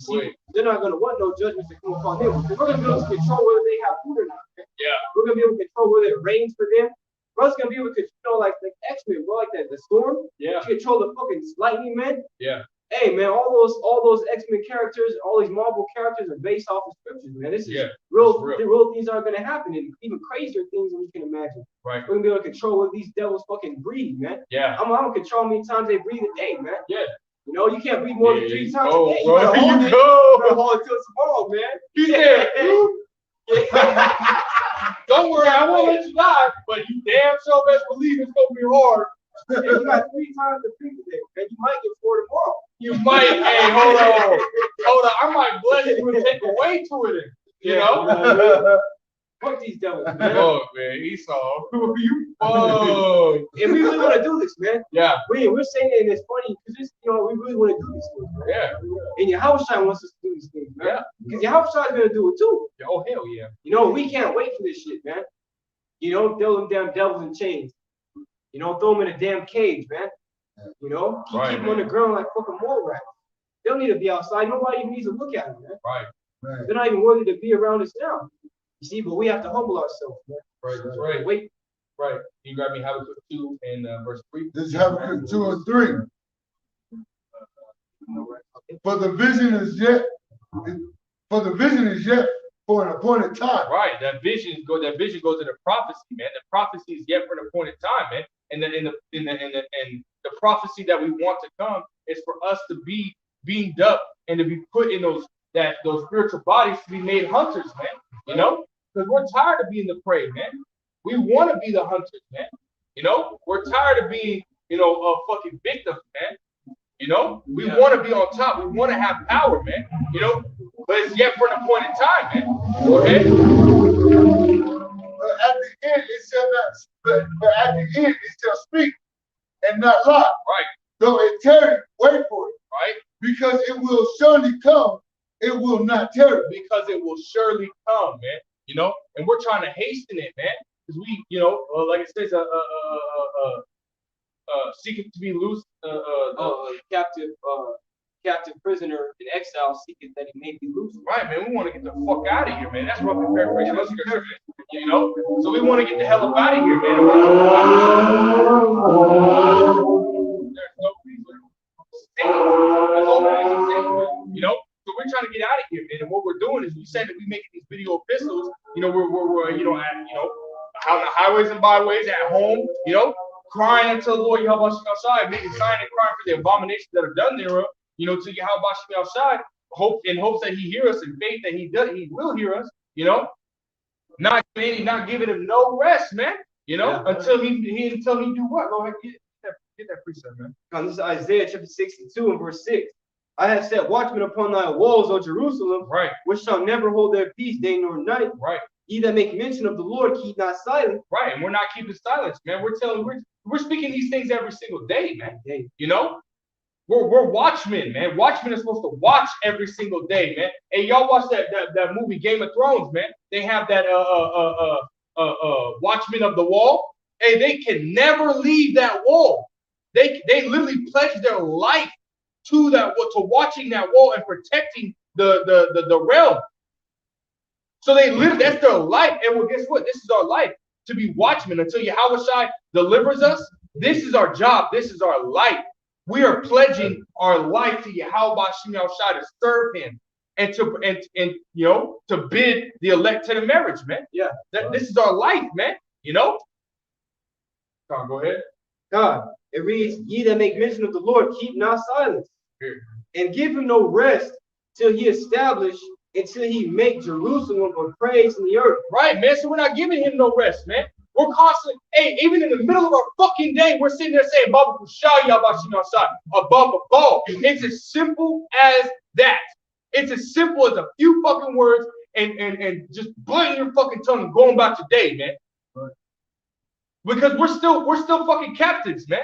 See, they're not gonna want no judgments to come upon them. We're gonna be able to control whether they have food or not. Man. Yeah. We're gonna be able to control whether it rains for them. We're also gonna be able to control like X-Men, bro, like that, the storm. Yeah. Control the fucking lightning, man. Yeah. Hey man, all those X-Men characters, all these Marvel characters are based off of scriptures, man. This is real. The real things are gonna happen, and even crazier things than we can imagine. Right. We're gonna be able to control what these devils fucking breathe, man. Yeah. I'm gonna control how many times they breathe a day, man. Yeah. You know, you can't breathe more than 3 times a day. Bro. You gotta hold it till tomorrow, man. He's there. Don't worry, I won't let you die, but you damn sure best believe it's gonna be hard. If you got 3 times to breathe a day, man, you might get 4 tomorrow. You might, hey, hold on. I might bless you and take away 2 of them. You know? Fuck these devils, man. Oh man, Esau. Oh. And we really want to do this, man. Yeah. We're saying it and it's funny because we really want to do these things, man. Yeah. And Yahushua wants us to do these things, man. Yeah. Because Yahushua is gonna do it too. Oh hell yeah. You know, we can't wait for this shit, man. You know, throw them damn devils in chains. You know, throw them in a damn cage, man. You know, keep them on the ground like fucking mole rats. They don't need to be outside. Nobody even needs to look at them, man. Right. They're not even worthy to be around us now. You see, but we have to humble ourselves, man. Right. That's right. Wait. Right. You grab me Habakkuk 2 and verse 3. This is Habakkuk 2 and 3. For the vision is yet for an appointed time. Right. That vision goes to the prophecy, man. The prophecy is yet for an appointed time, man. And the prophecy that we want to come is for us to be beamed up and to be put in those spiritual bodies to be made hunters, man. You know, because we're tired of being the prey, man. We want to be the hunters, man. You know, we're tired of being, fucking victims, man. You know, we want to be on top. We want to have power, man. You know, but it's yet for an appointed time, man. Okay. But at the end, it shall not. But at the end, it shall speak and not lie. Right. Though it tarry, wait for it. Right. Because it will surely come. It will not tarry. Because it will surely come, man. You know, and we're trying to hasten it, man. Because we, like it says, seeking to be loose, captive prisoner in exile seeketh that he may be loose. Right, man. We want to get the fuck out of here, man. That's roughly paraphrasing of scripture, you know. So we want to get the hell up out of here, man. There's no reason. That's all there is to say, you know. So we're trying to get out of here, man. And what we're doing is we say that we making these video epistles. You know, we're out on the highways and byways, at home, you know, crying unto the Lord Yahweh outside, making sign and crying for the abominations that are done thereof, you know, to Yahweh outside, in hopes that he hear us, and faith that he will hear us, you know, not giving him no rest, man, you know, until he do what? Go ahead, get that precept, man. This is Isaiah chapter 62 and verse 6. I have set watchmen upon thy walls, O Jerusalem, right, which shall never hold their peace day nor night. Right. Ye that make mention of the Lord, keep not silent. Right, and we're not keeping silence, man. We're speaking these things every single day, man. Hey, You know, we're watchmen, man. Watchmen are supposed to watch every single day, man. Hey, y'all watch that movie Game of Thrones, man. They have that Watchmen of the Wall. Hey, they can never leave that wall. They literally pledge their life to watching that wall and protecting the realm. So they live, that's their life. And well, guess what? This is our life, to be watchmen until Yahushua delivers us. This is our job. This is our life. We are pledging our life to Yahushua to serve him and to bid the elect to the marriage, man. yeah. This is our life, man. You know? Go ahead. God, it reads, ye that make mention of the Lord, keep not silence, Here. and give him no rest till he establish, until he make Jerusalem a praise in the earth. Right, man. So we're not giving him no rest, man. We're constantly, hey, even in the middle of our fucking day, we're sitting there saying, Baba Kushah Yabashim Yashai, above a ball. It's as simple as that. It's as simple as a few fucking words and just biting your fucking tongue and going about your day, man. Right. Because we're still fucking captives, man.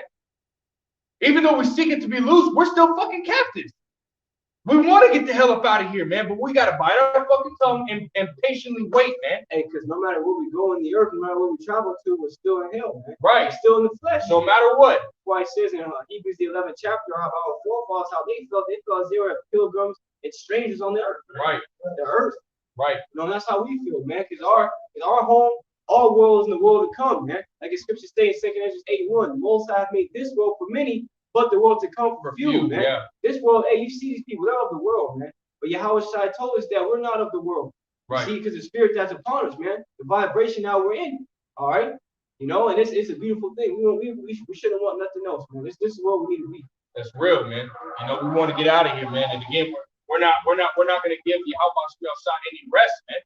Even though we seek it to be loose, we're still fucking captives. We want to get the hell up out of here, man, but we got to bite our fucking tongue and patiently wait, man. Hey, because no matter where we go in the earth, no matter where we travel to, we're still in hell, man. Right. We're still in the flesh. No matter what. That's why it says in Hebrews the 11th chapter how our forefathers, how they felt they were pilgrims and strangers on the earth. Right. The earth. Right. You know, that's how we feel, man, because our home, our world is in the world to come, man. Like the scripture states in 2 Ezra 8:1, the Most High made this world for many, but the world to come for few, man. Yeah. This world, hey, you see these people, they're of the world, man. But Yahushua told us that we're not of the world. Right. See, because the spirit that's upon us, man, the vibration that we're in, all right? You know, and it's a beautiful thing. We shouldn't want nothing else, man. This is where we need to be. That's real, man. You know, we want to get out of here, man. And again, we're not going to give Yahushua any rest, man,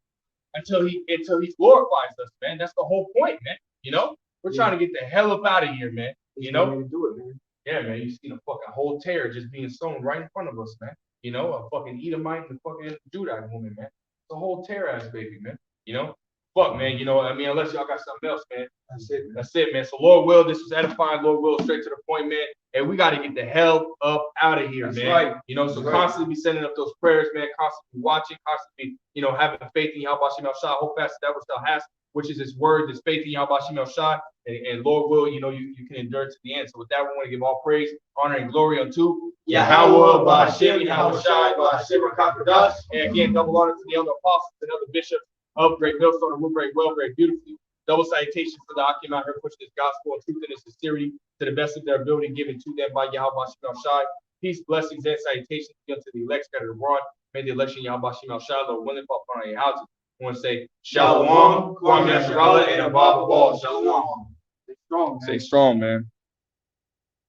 until he glorifies us, man. That's the whole point, man. You know, we're trying to get the hell up out of here, man. You know, do it, man. Yeah, man. You see the fucking whole terror just being sown right in front of us, man. You know, a fucking Edomite and a fucking Judite woman, man. It's a whole terror ass baby, man. You know, fuck, man. You know, I mean, unless y'all got something else, man. That's it, man. That's it, man. So Lord will, this was edifying. Lord will, straight to the point, man. And we got to get the hell up out of here, That's man. right. You know, so That's constantly be sending up those prayers, man. Constantly watching, constantly, you know, having faith in Yahweh Shem Shah. Hope fast that which thou hast, which is his word, this faith in Yahweh Shem Shah. And Lord will, you know, you can endure to the end. So with that, we want to give all praise, honor, and glory unto Yahweh, Ba'ashem, Yahweh Shai, Ba'ashem, Rakakadah. And again, double honor to the elder apostles and other bishops of Great Millstone and rule very well, very beautifully. Double salutation for the Akim out here pushing this gospel and truth and sincerity to the best of their ability given to them by Yahweh Shem Shai. Peace, blessings, and salutations unto the elect scattered abroad. May the election Yahweh Shem Shai, Lord willing, fall upon your houses. I want to say Shalom, Kwame Nasrallah, and above all, Shalom. Stay strong, man. Stay strong, man.